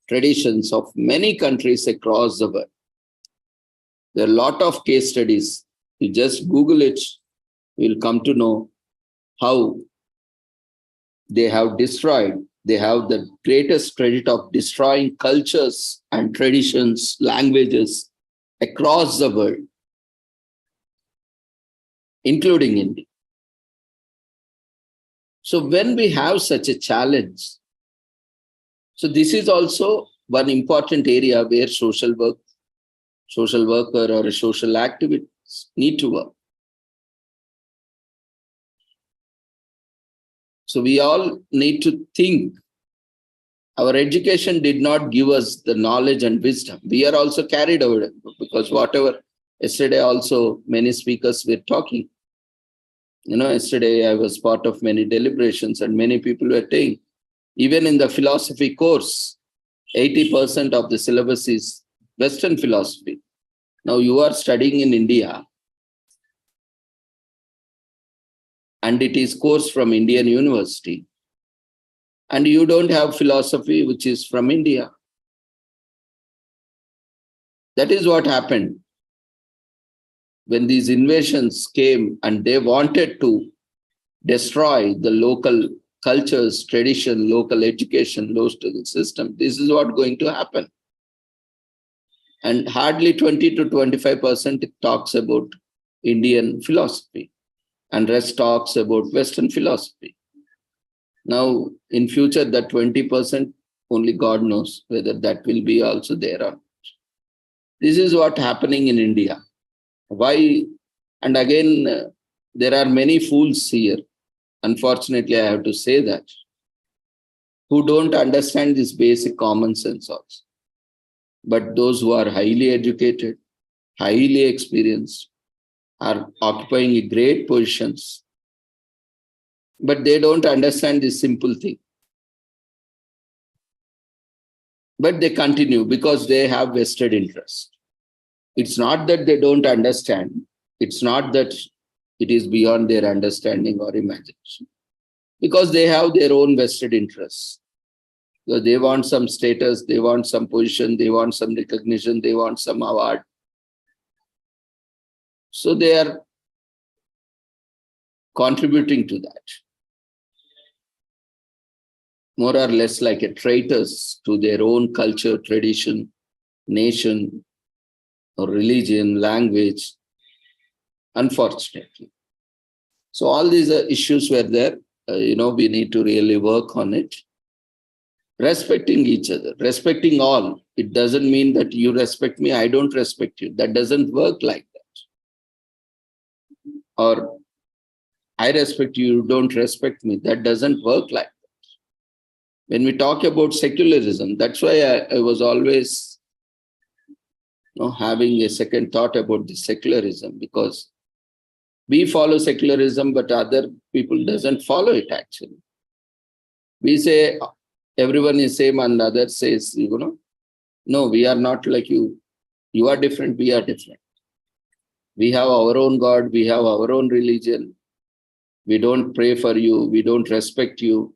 traditions of many countries across the world. There are a lot of case studies. You just Google it, you'll come to know how they have destroyed. They have the greatest credit of destroying cultures and traditions, languages across the world, including India. So when we have such a challenge, so this is also one important area where social worker or a social activists need to work. So we all need to think. Our education did not give us the knowledge and wisdom. We are also carried over because whatever, yesterday also many speakers were talking. Yesterday I was part of many deliberations and many people were saying, even in the philosophy course, 80% of the syllabus is Western philosophy. Now you are studying in India and it is course from Indian University. And you don't have philosophy which is from India. That is what happened when these invasions came and they wanted to destroy the local cultures, tradition, local education, local system. This is what going to happen. And hardly 20 to 25% talks about Indian philosophy and rest talks about Western philosophy. Now, in future, that 20%, only God knows whether that will be also there or not. This is what happening in India. Why? And again, there are many fools here. Unfortunately, I have to say that, who don't understand this basic common sense also. But those who are highly educated, highly experienced, are occupying great positions, but they don't understand this simple thing. But they continue because they have vested interest. It's not that they don't understand. It's not that it is beyond their understanding or imagination. Because they have their own vested interests. So they want some status, they want some position, they want some recognition, they want some award. So they are contributing to that. More or less like a traitors to their own culture, tradition, nation, or religion, language, unfortunately. So all these issues were there. We need to really work on it. Respecting each other, respecting all. It doesn't mean that you respect me, I don't respect you. That doesn't work like that. Or I respect you, you don't respect me. That doesn't work like that. When we talk about secularism, that's why I was always having a second thought about the secularism, because we follow secularism, but other people doesn't follow it actually. We say everyone is same and others says, no, we are not like you. You are different, we are different. We have our own God, we have our own religion. We don't pray for you, we don't respect you,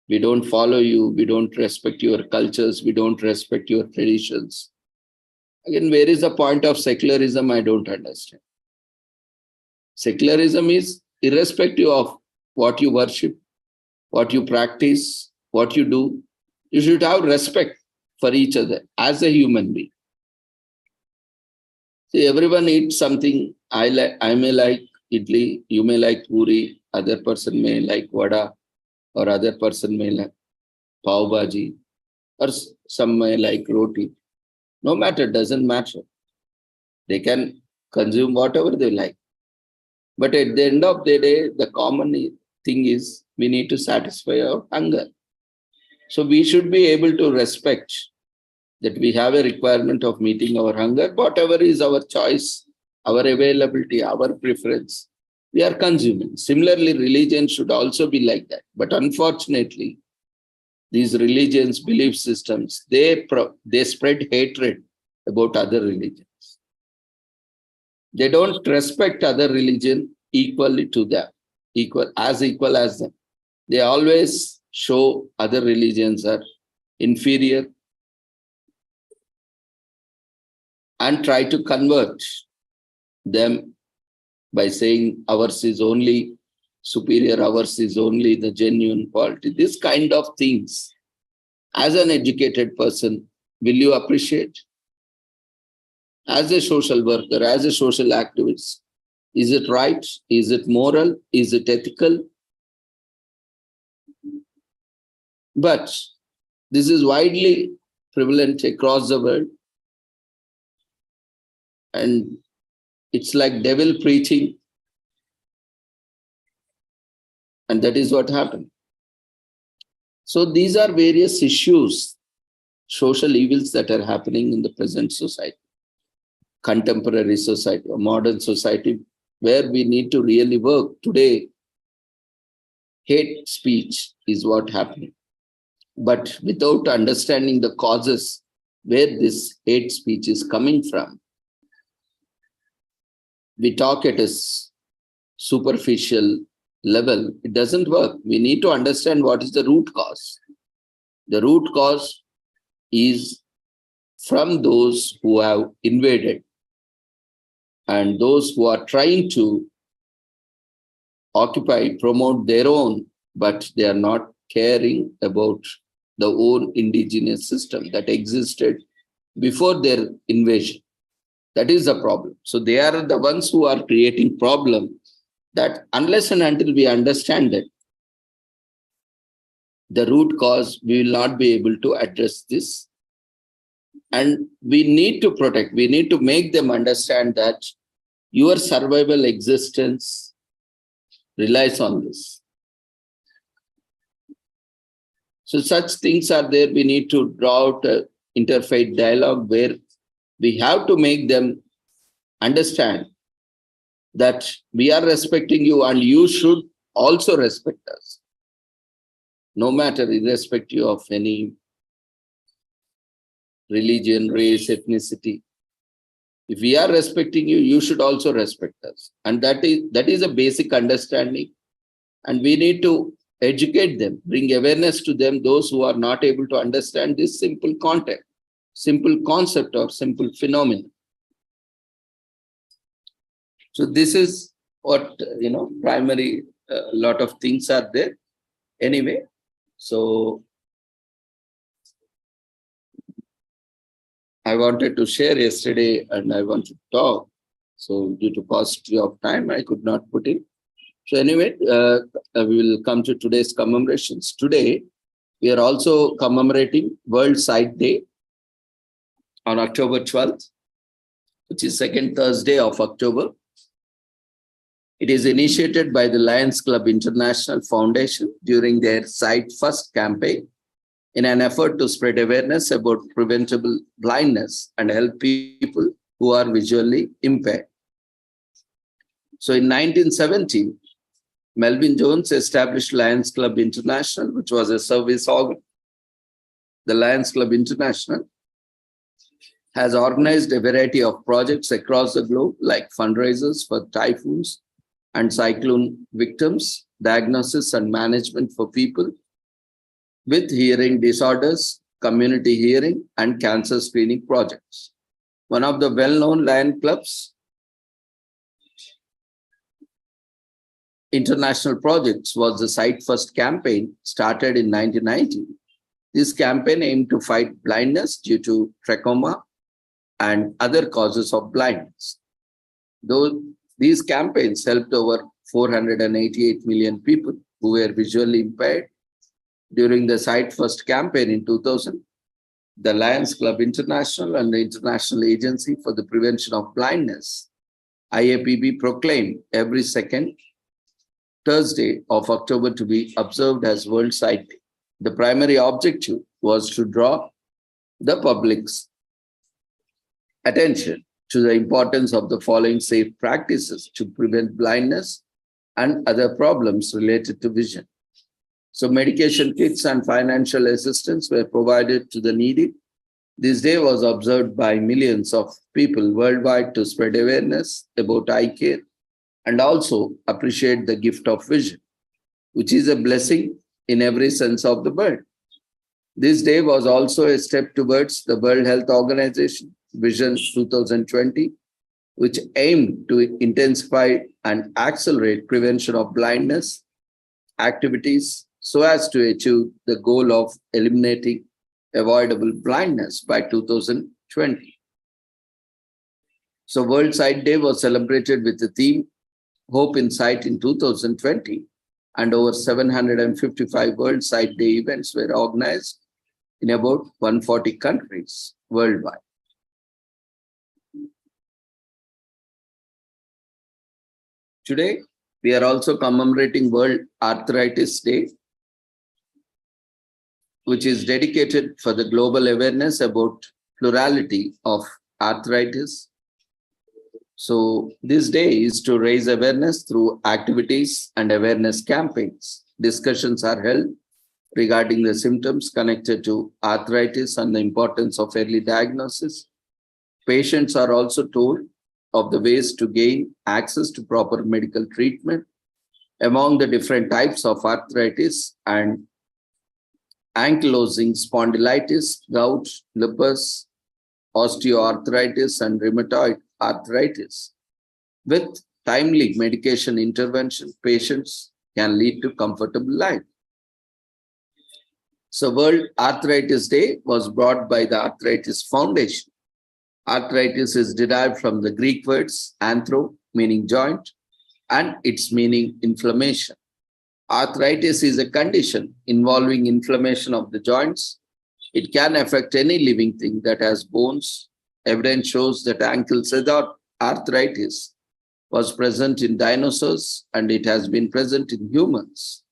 we don't follow you, we don't respect your cultures, we don't respect your traditions. Again, where is the point of secularism? I don't understand. Secularism is irrespective of what you worship, what you practice, what you do. You should have respect for each other as a human being. See, everyone eats something. I may like idli, you may like puri, other person may like vada, or other person may like pav bhaji, or some may like roti. No matter, doesn't matter. They can consume whatever they like. But at the end of the day, the common thing is we need to satisfy our hunger. So we should be able to respect that we have a requirement of meeting our hunger, whatever is our choice, our availability, our preference, we are consuming. Similarly, religion should also be like that. But unfortunately, these religions, belief systems, they spread hatred about other religions. They don't respect other religion equally to them, equal as them. They always show other religions are inferior and try to convert them by saying ours is only superior hours is only the genuine quality. This kind of things, as an educated person, will you appreciate? As a social worker, as a social activist, is it right? Is it moral? Is it ethical? But this is widely prevalent across the world. And it's like devil preaching. And that is what happened. So these are various issues, social evils that are happening in the present society, contemporary society or modern society, where we need to really work. Today, hate speech is what happening. But without understanding the causes where this hate speech is coming from, we talk at a superficial level. It doesn't work. We need to understand what is the root cause. The root cause is from those who have invaded and those who are trying to occupy, promote their own, but they are not caring about the own indigenous system that existed before their invasion. That is the problem. So they are the ones who are creating problem, that unless and until we understand it, the root cause, we will not be able to address this. And we need to protect, we need to make them understand that your survival existence relies on this. So such things are there. We need to draw out an interfaith dialogue where we have to make them understand that we are respecting you and you should also respect us, no matter irrespective of any religion, race, ethnicity. If we are respecting you, you should also respect us. And that is a basic understanding. And we need to educate them, bring awareness to them, those who are not able to understand this simple concept, simple concept or simple phenomenon. So this is what, primary, lot of things are there. Anyway, so I wanted to share yesterday and I want to talk. So due to paucity of time, I could not put in. So anyway, we will come to today's commemorations. Today, we are also commemorating World Sight Day on October 12th, which is second Thursday of October. It is initiated by the Lions Club International Foundation during their Sight First campaign in an effort to spread awareness about preventable blindness and help people who are visually impaired. So in 1970, Melvin Jones established Lions Club International, which was a service organ. The Lions Club International has organized a variety of projects across the globe, like fundraisers for typhoons and cyclone victims, diagnosis and management for people with hearing disorders, community hearing, and cancer screening projects. One of the well-known Lion Club's international projects was the Sight First campaign, started in 1990. This campaign aimed to fight blindness due to trachoma and other causes of blindness. Though these campaigns helped over 488 million people who were visually impaired. During the Sight First campaign in 2000, the Lions Club International and the International Agency for the Prevention of Blindness, IAPB, proclaimed every second Thursday of October to be observed as World Sight Day. The primary objective was to draw the public's attention to the importance of the following safe practices to prevent blindness and other problems related to vision. So medication kits and financial assistance were provided to the needy. This day was observed by millions of people worldwide to spread awareness about eye care and also appreciate the gift of vision, which is a blessing in every sense of the word. This day was also a step towards the World Health Organization Vision 2020 which aim to intensify and accelerate prevention of blindness activities so as to achieve the goal of eliminating avoidable blindness by 2020. So World Sight Day was celebrated with the theme Hope in Sight in 2020, and over 755 World Sight Day events were organized in about 140 countries worldwide. Today, we are also commemorating World Arthritis Day, which is dedicated for the global awareness about plurality of arthritis. So this day is to raise awareness through activities and awareness campaigns. Discussions are held regarding the symptoms connected to arthritis and the importance of early diagnosis. Patients are also told of the ways to gain access to proper medical treatment among the different types of arthritis and ankylosing spondylitis, gout, lupus, osteoarthritis, and rheumatoid arthritis. With timely medication intervention, patients can lead to comfortable life. So World Arthritis Day was brought by the Arthritis Foundation. Arthritis is derived from the Greek words anthro, meaning joint, and its meaning inflammation. Arthritis is a condition involving inflammation of the joints. It can affect any living thing that has bones. Evidence shows that ankle arthritis was present in dinosaurs, and it has been present in humans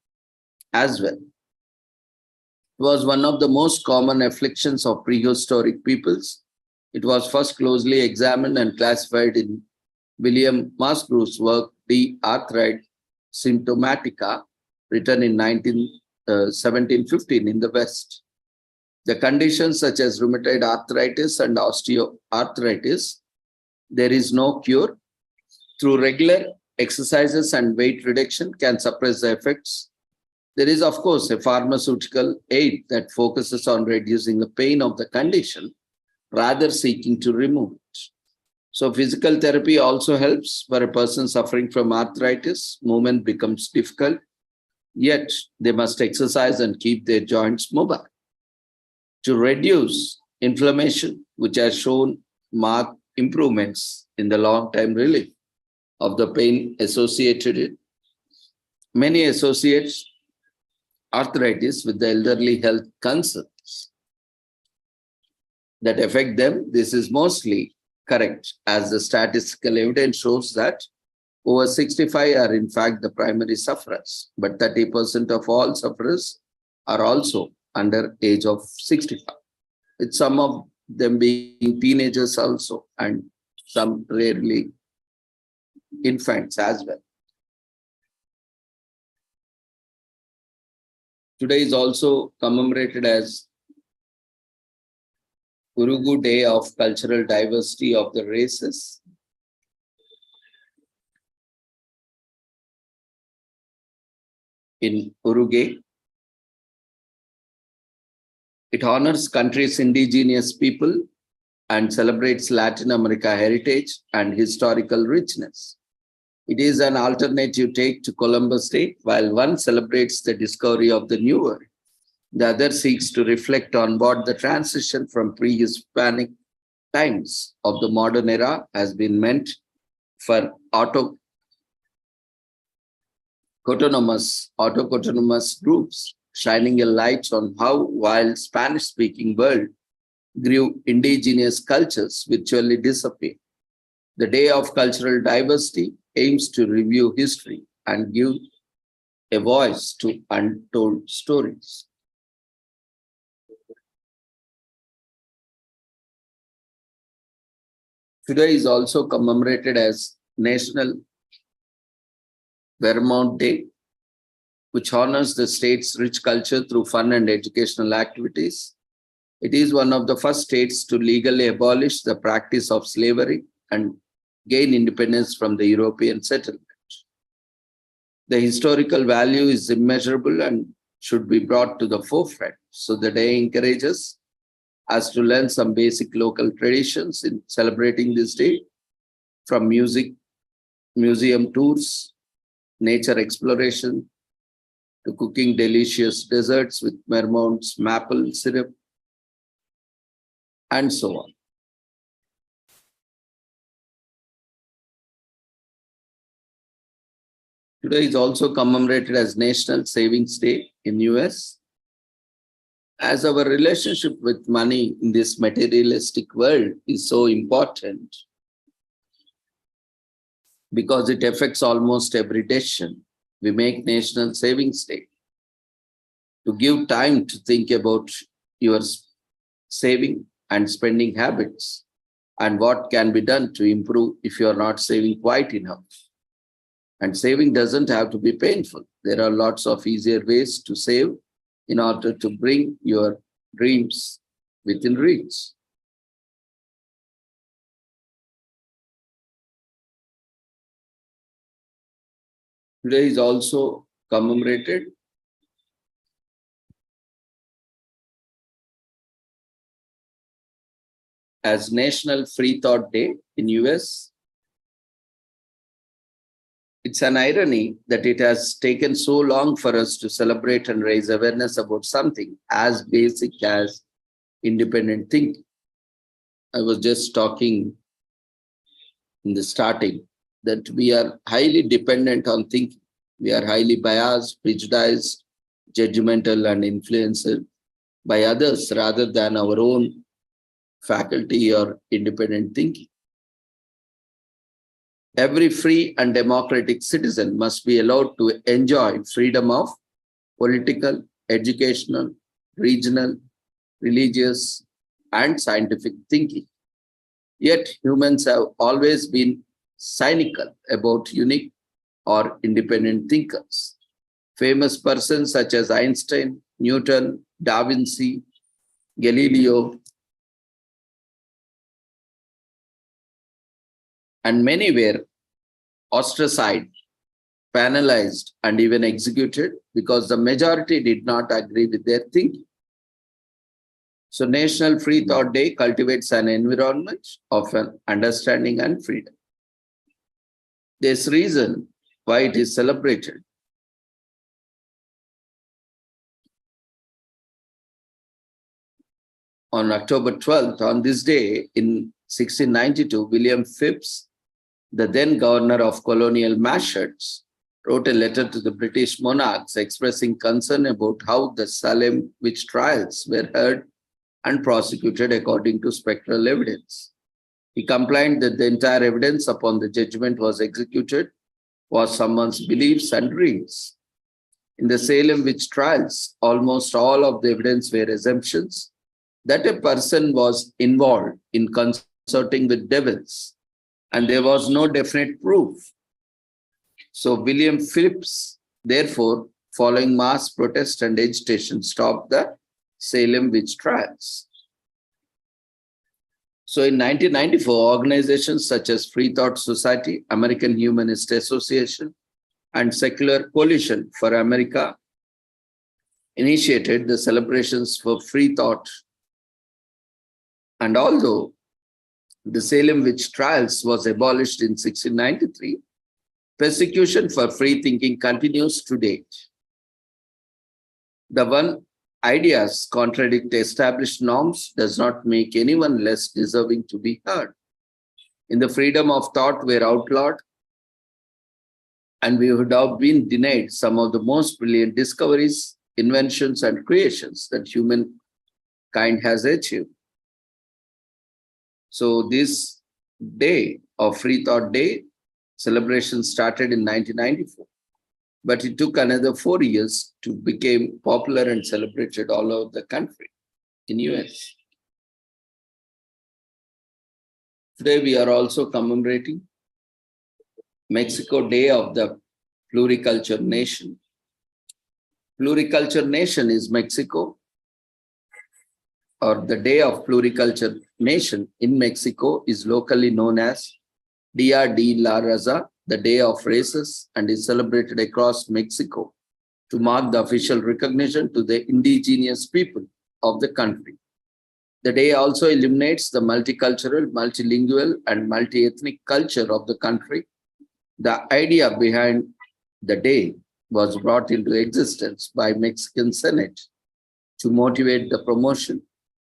as well. It was one of the most common afflictions of prehistoric peoples. It was first closely examined and classified in William Musgrove's work, De Arthritis Symptomatica, written in 1715 in the West. The conditions such as rheumatoid arthritis and osteoarthritis, there is no cure. Through regular exercises and weight reduction can suppress the effects. There is, of course, a pharmaceutical aid that focuses on reducing the pain of the condition, rather seeking to remove it. So physical therapy also helps. For a person suffering from arthritis, movement becomes difficult, yet they must exercise and keep their joints mobile. To reduce inflammation, which has shown marked improvements in the long-term relief of the pain associated with it. Many associate arthritis with the elderly health concerns that affect them. This is mostly correct, as the statistical evidence shows that over 65 are in fact the primary sufferers, but 30% of all sufferers are also under age of 65. With some of them being teenagers also, and some rarely infants as well. Today is also commemorated as Urugu Day of Cultural Diversity of the Races. In Uruguay, it honors country's indigenous people and celebrates Latin America heritage and historical richness. It is an alternative take to Columbus Day. While one celebrates the discovery of the New World, the other seeks to reflect on what the transition from pre-Hispanic times of the modern era has been meant for autonomous groups, shining a light on how, while Spanish-speaking world grew, indigenous cultures virtually disappeared. The Day of Cultural Diversity aims to review history and give a voice to untold stories. Today is also commemorated as National Vermont Day, which honors the state's rich culture through fun and educational activities. It is one of the first states to legally abolish the practice of slavery and gain independence from the European settlement. The historical value is immeasurable and should be brought to the forefront. So the day encourages us to learn some basic local traditions in celebrating this day. from music, museum tours, nature exploration, to cooking delicious desserts with Mermont's maple syrup, and so on. Today is also commemorated as National Savings Day in US. As our relationship with money in this materialistic world is so important because it affects almost every decision, we make National Savings Day to give time to think about your saving and spending habits and what can be done to improve if you are not saving quite enough. And saving doesn't have to be painful. There are lots of easier ways to save in order to bring your dreams within reach. Today is also commemorated as National Free Thought Day in US. It's an irony that it has taken so long for us to celebrate and raise awareness about something as basic as independent thinking. I was just talking in the starting that we are highly dependent on thinking. We are highly biased, prejudiced, judgmental, and influenced by others rather than our own faculty or independent thinking. Every free and democratic citizen must be allowed to enjoy freedom of political, educational, regional, religious, and scientific thinking. Yet humans have always been cynical about unique or independent thinkers. Famous persons such as Einstein, Newton, Da Vinci, Galileo, and many were ostracized, penalized, and even executed because the majority did not agree with their thinking. So National Free Thought Day cultivates an environment of an understanding and freedom. There's reason why it is celebrated. On October 12th, on this day in 1692, William Phips, the then governor of colonial Massachusetts, wrote a letter to the British monarchs expressing concern about how the Salem witch trials were heard and prosecuted according to spectral evidence. He complained that the entire evidence upon the judgment was executed was someone's beliefs and dreams. In the Salem witch trials, almost all of the evidence were assumptions that a person was involved in consorting with devils, and there was no definite proof. So William Phipps, therefore, following mass protest and agitation, stopped the Salem witch trials. So in 1994, organizations such as Free Thought Society, American Humanist Association, and Secular Coalition for America initiated the celebrations for free thought. And although the Salem witch trials was abolished in 1693, persecution for free thinking continues to date. The one ideas contradict established norms does not make anyone less deserving to be heard. In the freedom of thought were outlawed, and we would have been denied some of the most brilliant discoveries, inventions, and creations that humankind has achieved. So this day of Free Thought Day celebration started in 1994, but it took another 4 years to become popular and celebrated all over the country in US. Today we are also commemorating Mexico Day of the Pluricultural Nation. Pluricultural Nation is Mexico, or the Day of Pluricultural Nation in Mexico is locally known as Dia de la Raza, the Day of Races, and is celebrated across Mexico to mark the official recognition to the indigenous people of the country. The day also illuminates the multicultural, multilingual, and multi-ethnic culture of the country. The idea behind the day was brought into existence by Mexican Senate to motivate the promotion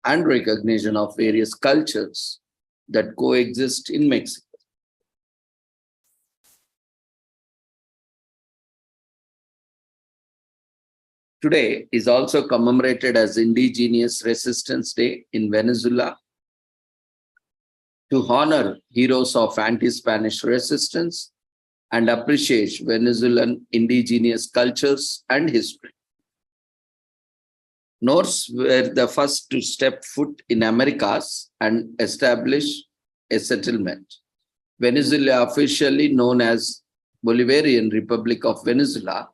and recognition of various cultures that coexist in Mexico. Today is also commemorated as Indigenous Resistance Day in Venezuela to honor heroes of anti-Spanish resistance and appreciate Venezuelan indigenous cultures and history. Norse were the first to step foot in Americas and establish a settlement. Venezuela, officially known as Bolivarian Republic of Venezuela,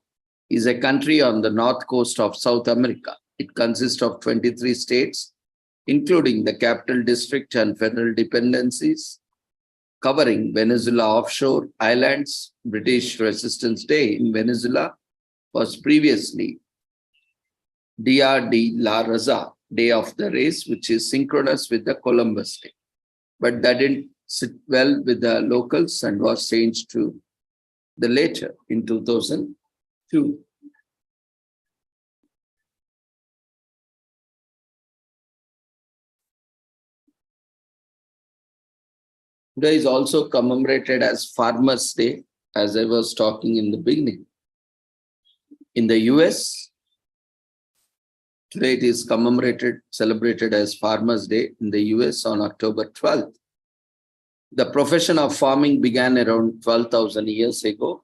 is a country on the north coast of South America. It consists of 23 states, including the capital district and federal dependencies, covering Venezuela offshore islands. British Resistance Day in Venezuela was previously Dia de la Raza, Day of the Race, which is synchronous with the Columbus Day. But that didn't sit well with the locals and was changed to the later in 2002. Today is also commemorated as Farmers' Day, as I was talking in the beginning. In the US, today it is celebrated as Farmers' Day in the US on October 12th. The profession of farming began around 12,000 years ago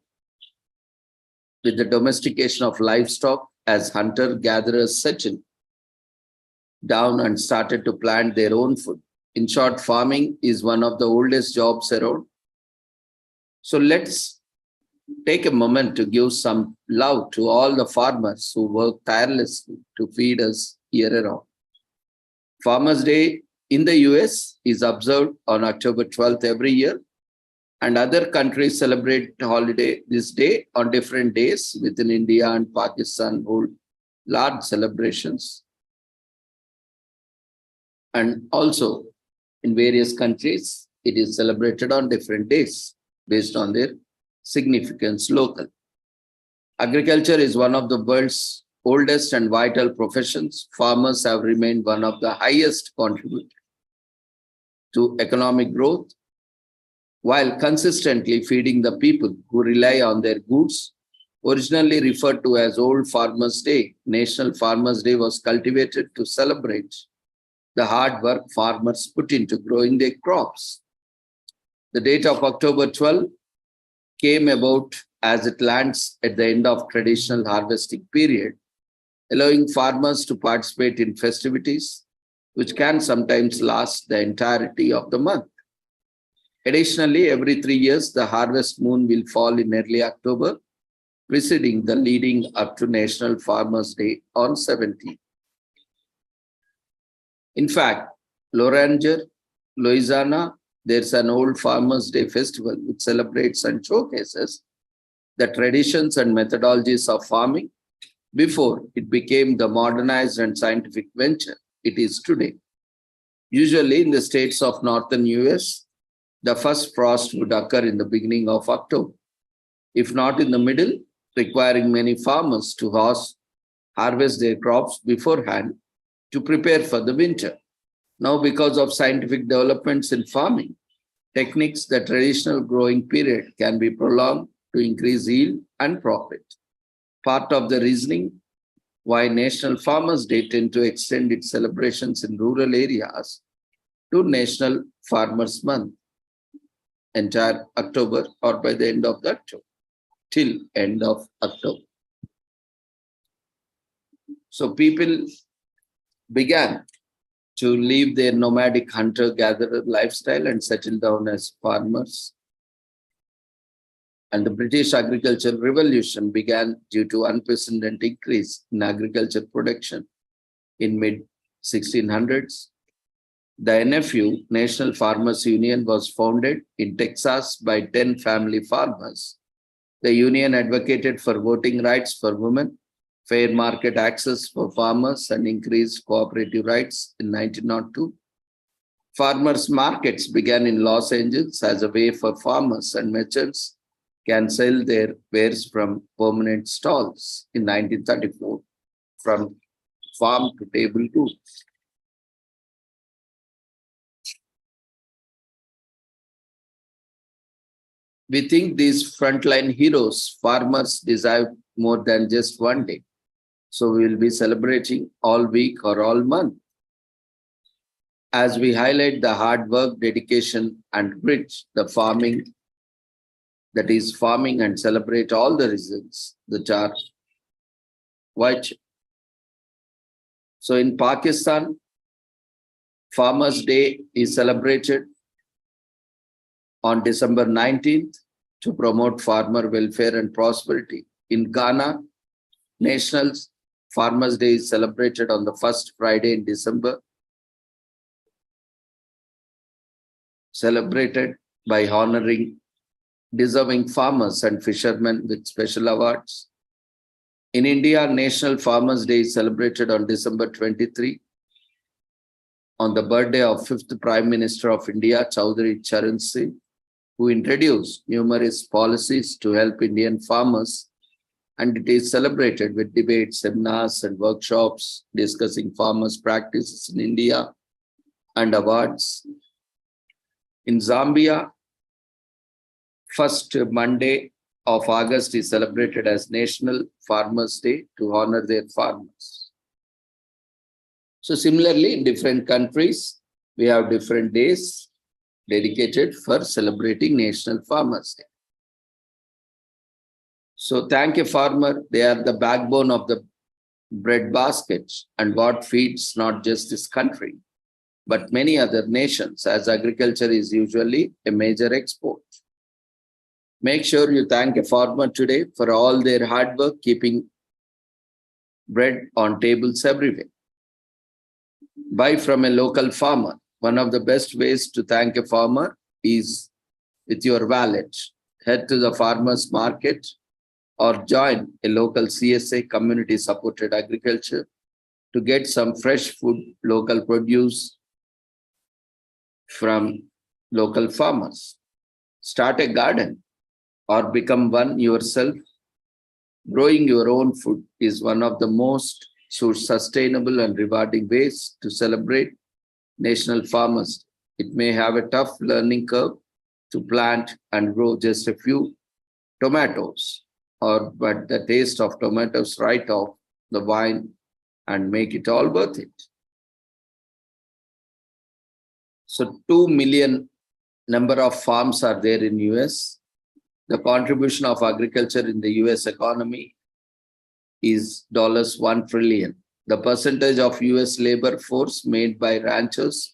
with the domestication of livestock as hunter-gatherers settled down and started to plant their own food. In short, farming is one of the oldest jobs around. So let's take a moment to give some love to all the farmers who work tirelessly to feed us year-round. Farmers' Day in the US is observed on October 12th every year, and other countries celebrate this day on different days. Within India and Pakistan hold large celebrations. And also in various countries, it is celebrated on different days based on their significance local. Agriculture is one of the world's oldest and vital professions. Farmers have remained one of the highest contributors to economic growth, while consistently feeding the people who rely on their goods. Originally referred to as Old Farmers' Day, National Farmers' Day was cultivated to celebrate the hard work farmers put into growing their crops. The date of October 12 came about as it lands at the end of traditional harvesting period, allowing farmers to participate in festivities which can sometimes last the entirety of the month. Additionally, every 3 years, the harvest moon will fall in early October, preceding the leading up to National Farmers' Day on 17th. In fact, Loranger, Louisiana, there's an Old Farmers' Day festival which celebrates and showcases the traditions and methodologies of farming before it became the modernized and scientific venture it is today. Usually in the states of northern US, the first frost would occur in the beginning of October, if not in the middle, requiring many farmers to harvest their crops beforehand to prepare for the winter. Now, because of scientific developments in farming techniques, the traditional growing period can be prolonged to increase yield and profit. Part of the reasoning why National Farmers' Day tend to extend its celebrations in rural areas to National Farmers' Month, entire October, or by the end of the October, till end of October. So people began to leave their nomadic hunter-gatherer lifestyle and settle down as farmers. And the British Agricultural Revolution began due to unprecedented increase in agriculture production in mid-1600s. The NFU, National Farmers Union, was founded in Texas by 10 family farmers. The union advocated for voting rights for women, fair market access for farmers and increased cooperative rights in 1902. Farmers' markets began in Los Angeles as a way for farmers and merchants can sell their wares from permanent stalls in 1934, from farm to table goods. We think these frontline heroes, farmers, deserve more than just one day. So we will be celebrating all week or all month. As we highlight the hard work, dedication, and grit, the farming, that is farming, and celebrate all the results that are white. So in Pakistan, Farmers' Day is celebrated on December 19th to promote farmer welfare and prosperity. In Ghana, National Farmers' Day is celebrated on the first Friday in December, celebrated by honoring deserving farmers and fishermen with special awards. In India, National Farmers' Day is celebrated on December 23, on the birthday of 5th Prime Minister of India, Chaudhry Charan Singh, who introduced numerous policies to help Indian farmers, and it is celebrated with debates, seminars, and workshops discussing farmers' practices in India and awards. In Zambia, first Monday of August is celebrated as National Farmers' Day to honor their farmers. So similarly, in different countries, we have different days dedicated for celebrating National Farmers' Day. So thank a farmer. They are the backbone of the bread basket and what feeds not just this country, but many other nations, as agriculture is usually a major export. Make sure you thank a farmer today for all their hard work keeping bread on tables everywhere. Buy from a local farmer. One of the best ways to thank a farmer is with your wallet. Head to the farmer's market or join a local CSA, community supported agriculture, to get some fresh food, local produce from local farmers. Start a garden or become one yourself. Growing your own food is one of the most sustainable and rewarding ways to celebrate National Farmers Day. It may have a tough learning curve to plant and grow just a few tomatoes, but the taste of tomatoes right off the vine and make it all worth it. So 2 million number of farms are there in US. The contribution of agriculture in the US economy is $1 trillion. The percentage of US labor force made by ranchers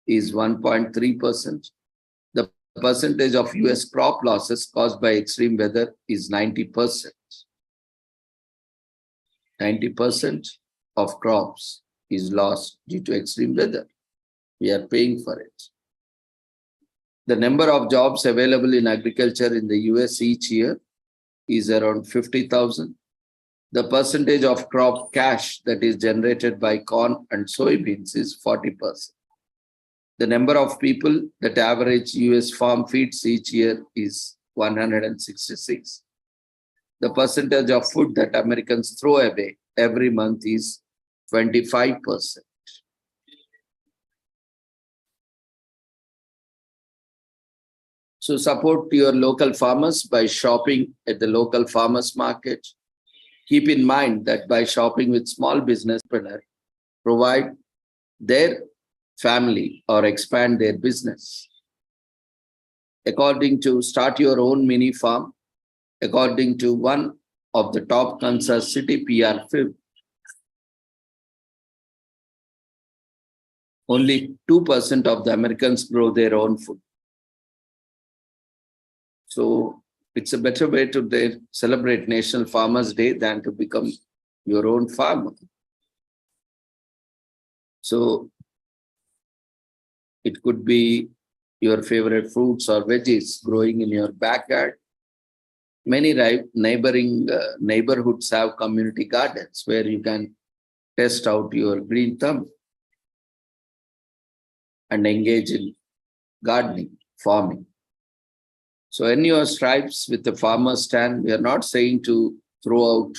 is 1.3%. The percentage of US crop losses caused by extreme weather is 90%. 90% of crops is lost due to extreme weather. We are paying for it. The number of jobs available in agriculture in the US each year is around 50,000. The percentage of crop cash that is generated by corn and soybeans is 40%. The number of people that average US farm feeds each year is 166. The percentage of food that Americans throw away every month is 25%. So support your local farmers by shopping at the local farmers market. Keep in mind that by shopping with small business owners, provide their family or expand their business. According to Start Your Own Mini Farm, according to one of the top Kansas City PR firm, only 2% of the Americans grow their own food. So it's a better way to celebrate National Farmers Day than to become your own farmer. So it could be your favorite fruits or veggies growing in your backyard. Many neighboring neighborhoods have community gardens where you can test out your green thumb and engage in gardening, farming. So when you are stripes with the farmer stand, we are not saying to throw out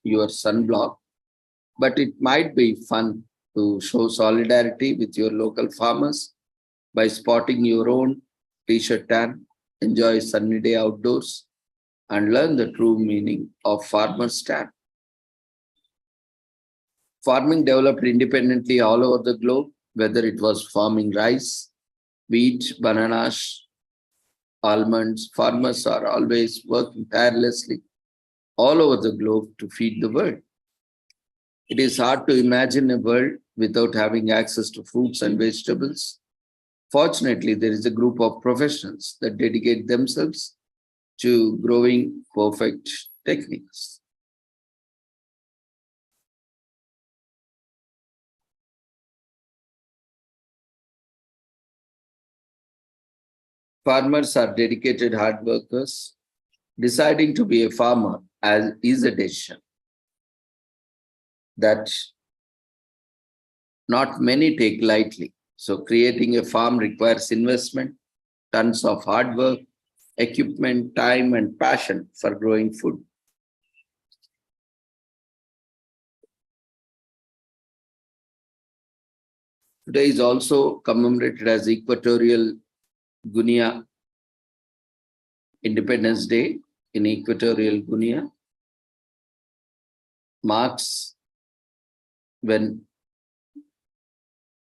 your sunblock, but it might be fun to show solidarity with your local farmers by spotting your own t-shirt tan, enjoy a sunny day outdoors, and learn the true meaning of farmer stand. Farming developed independently all over the globe, whether it was farming rice, wheat, bananas, almonds. Farmers are always working tirelessly all over the globe to feed the world. It is hard to imagine a world without having access to fruits and vegetables. Fortunately, there is a group of professionals that dedicate themselves to growing perfect techniques. Farmers are dedicated hard workers. Deciding to be a farmer is a decision that not many take lightly. So creating a farm requires investment, tons of hard work, equipment, time, and passion for growing food. Today is also commemorated as Equatorial Guinea Independence Day in Equatorial Guinea. Marks when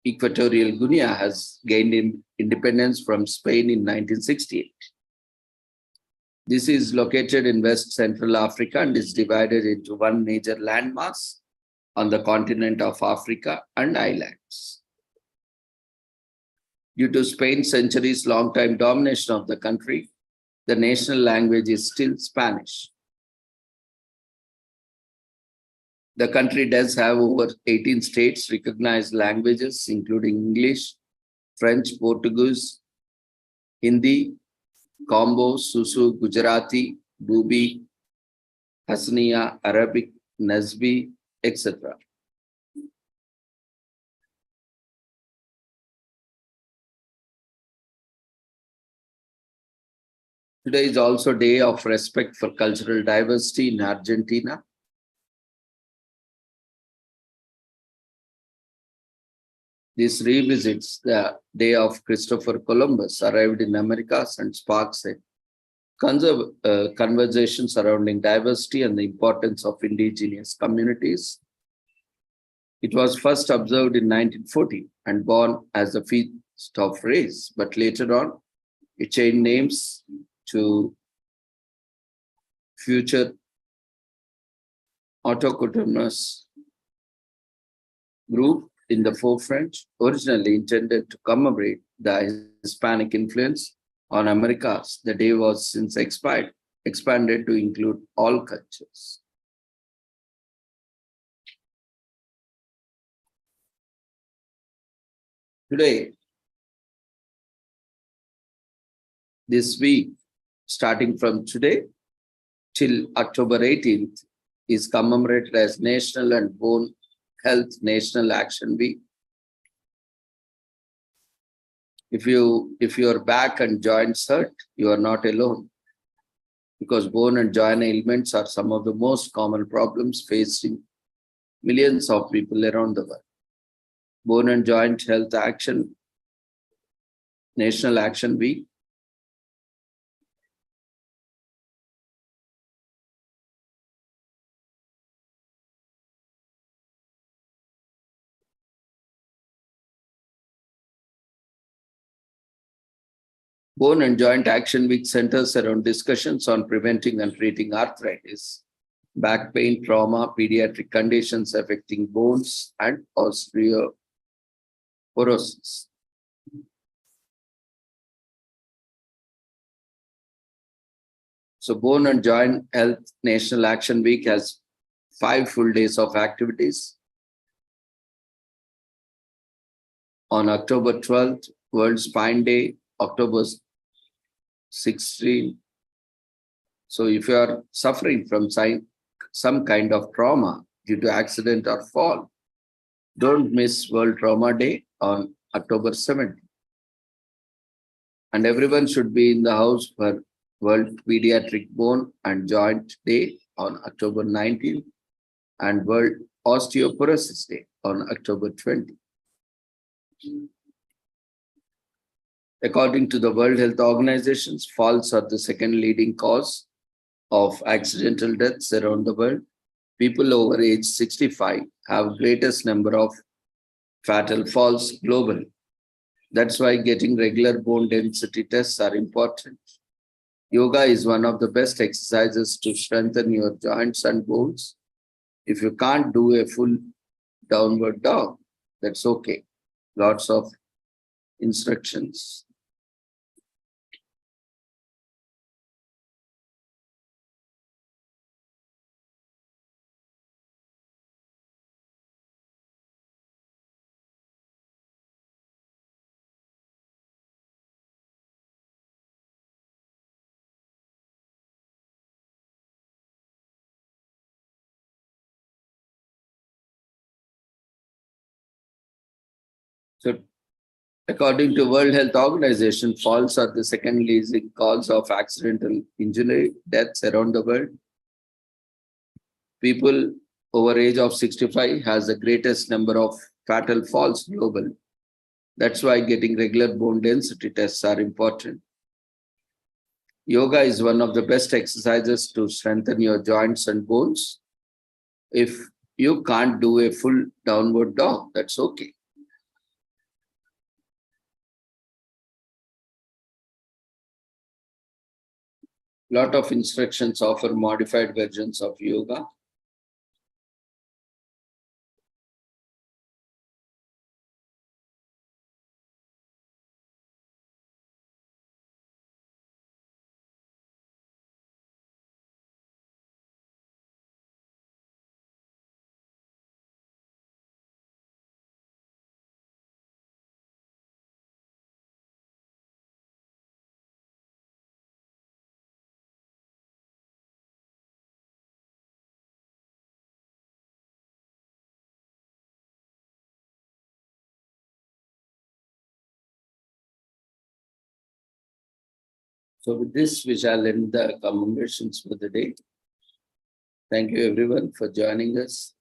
Equatorial Guinea has gained independence from Spain in 1968. This is located in West Central Africa and is divided into one major landmass on the continent of Africa and islands. Due to Spain's centuries-long time domination of the country, the national language is still Spanish. The country does have over 18 states recognized languages, including English, French, Portuguese, Hindi, Combo, Susu, Gujarati, Bubi, Hassaniya, Arabic, Nazbi, etc. Today is also a day of respect for cultural diversity in Argentina. This revisits the day of Christopher Columbus arrived in Americas and sparks a conversation surrounding diversity and the importance of indigenous communities. It was first observed in 1940 and born as a feast of race, but later on it changed names to future autochthonous group in the forefront, originally intended to commemorate the Hispanic influence on Americas. The day was since expanded to include all cultures. Today, this week, starting from today till October 18th, is commemorated as National and Bone Health National Action Week. If your back and joints hurt, you are not alone, because bone and joint ailments are some of the most common problems facing millions of people around the world. Bone and Joint Health Action National Action Week Bone and Joint Action Week centers around discussions on preventing and treating arthritis, back pain, trauma, pediatric conditions affecting bones, and osteoporosis. So Bone and Joint Health National Action Week has 5 full days of activities. On October 12th, World Spine Day, October 16th, So if you are suffering from some kind of trauma due to accident or fall, don't miss World Trauma Day on October 17th. And everyone should be in the house for World Pediatric Bone and Joint Day on October 19th and World Osteoporosis Day on October 20th. According to the World Health Organization, falls are the second leading cause of accidental deaths around the world. People over age 65 have greatest number of fatal falls globally. That's why getting regular bone density tests are important. Yoga is one of the best exercises to strengthen your joints and bones. If you can't do a full downward dog, that's okay. Lots of instructions. So, according to World Health Organization, falls are the second leading cause of accidental injury deaths around the world. People over age of 65 has the greatest number of fatal falls globally. That's why getting regular bone density tests are important. Yoga is one of the best exercises to strengthen your joints and bones. If you can't do a full downward dog, that's okay. Lot of instructions offer modified versions of yoga. So with this, we shall end the commemorations for the day. Thank you everyone for joining us.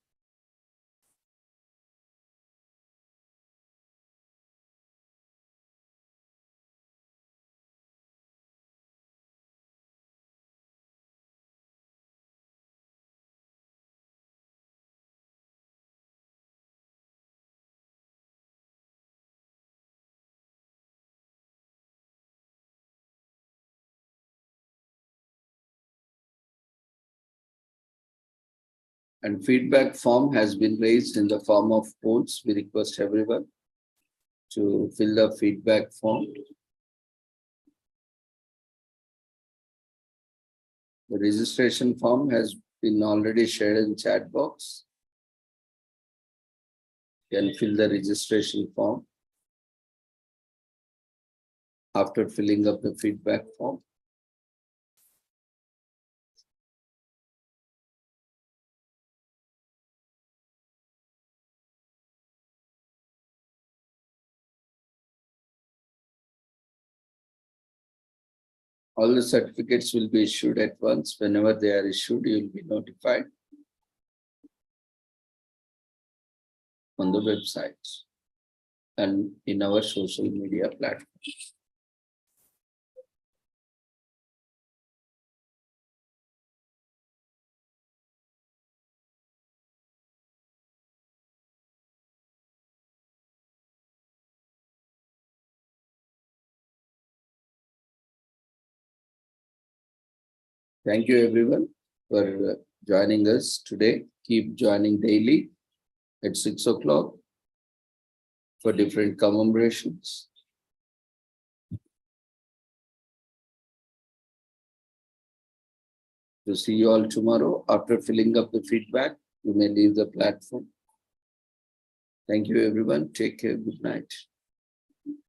And feedback form has been raised in the form of polls. We request everyone to fill the feedback form. The registration form has been already shared in chat box. You can fill the registration form after filling up the feedback form. All the certificates will be issued at once. Whenever they are issued, you will be notified on the website and in our social media platforms. Thank you everyone for joining us today. Keep joining daily at 6 o'clock for different commemorations. To see you all tomorrow. After filling up the feedback, you may leave the platform. Thank you everyone. Take care. Good night.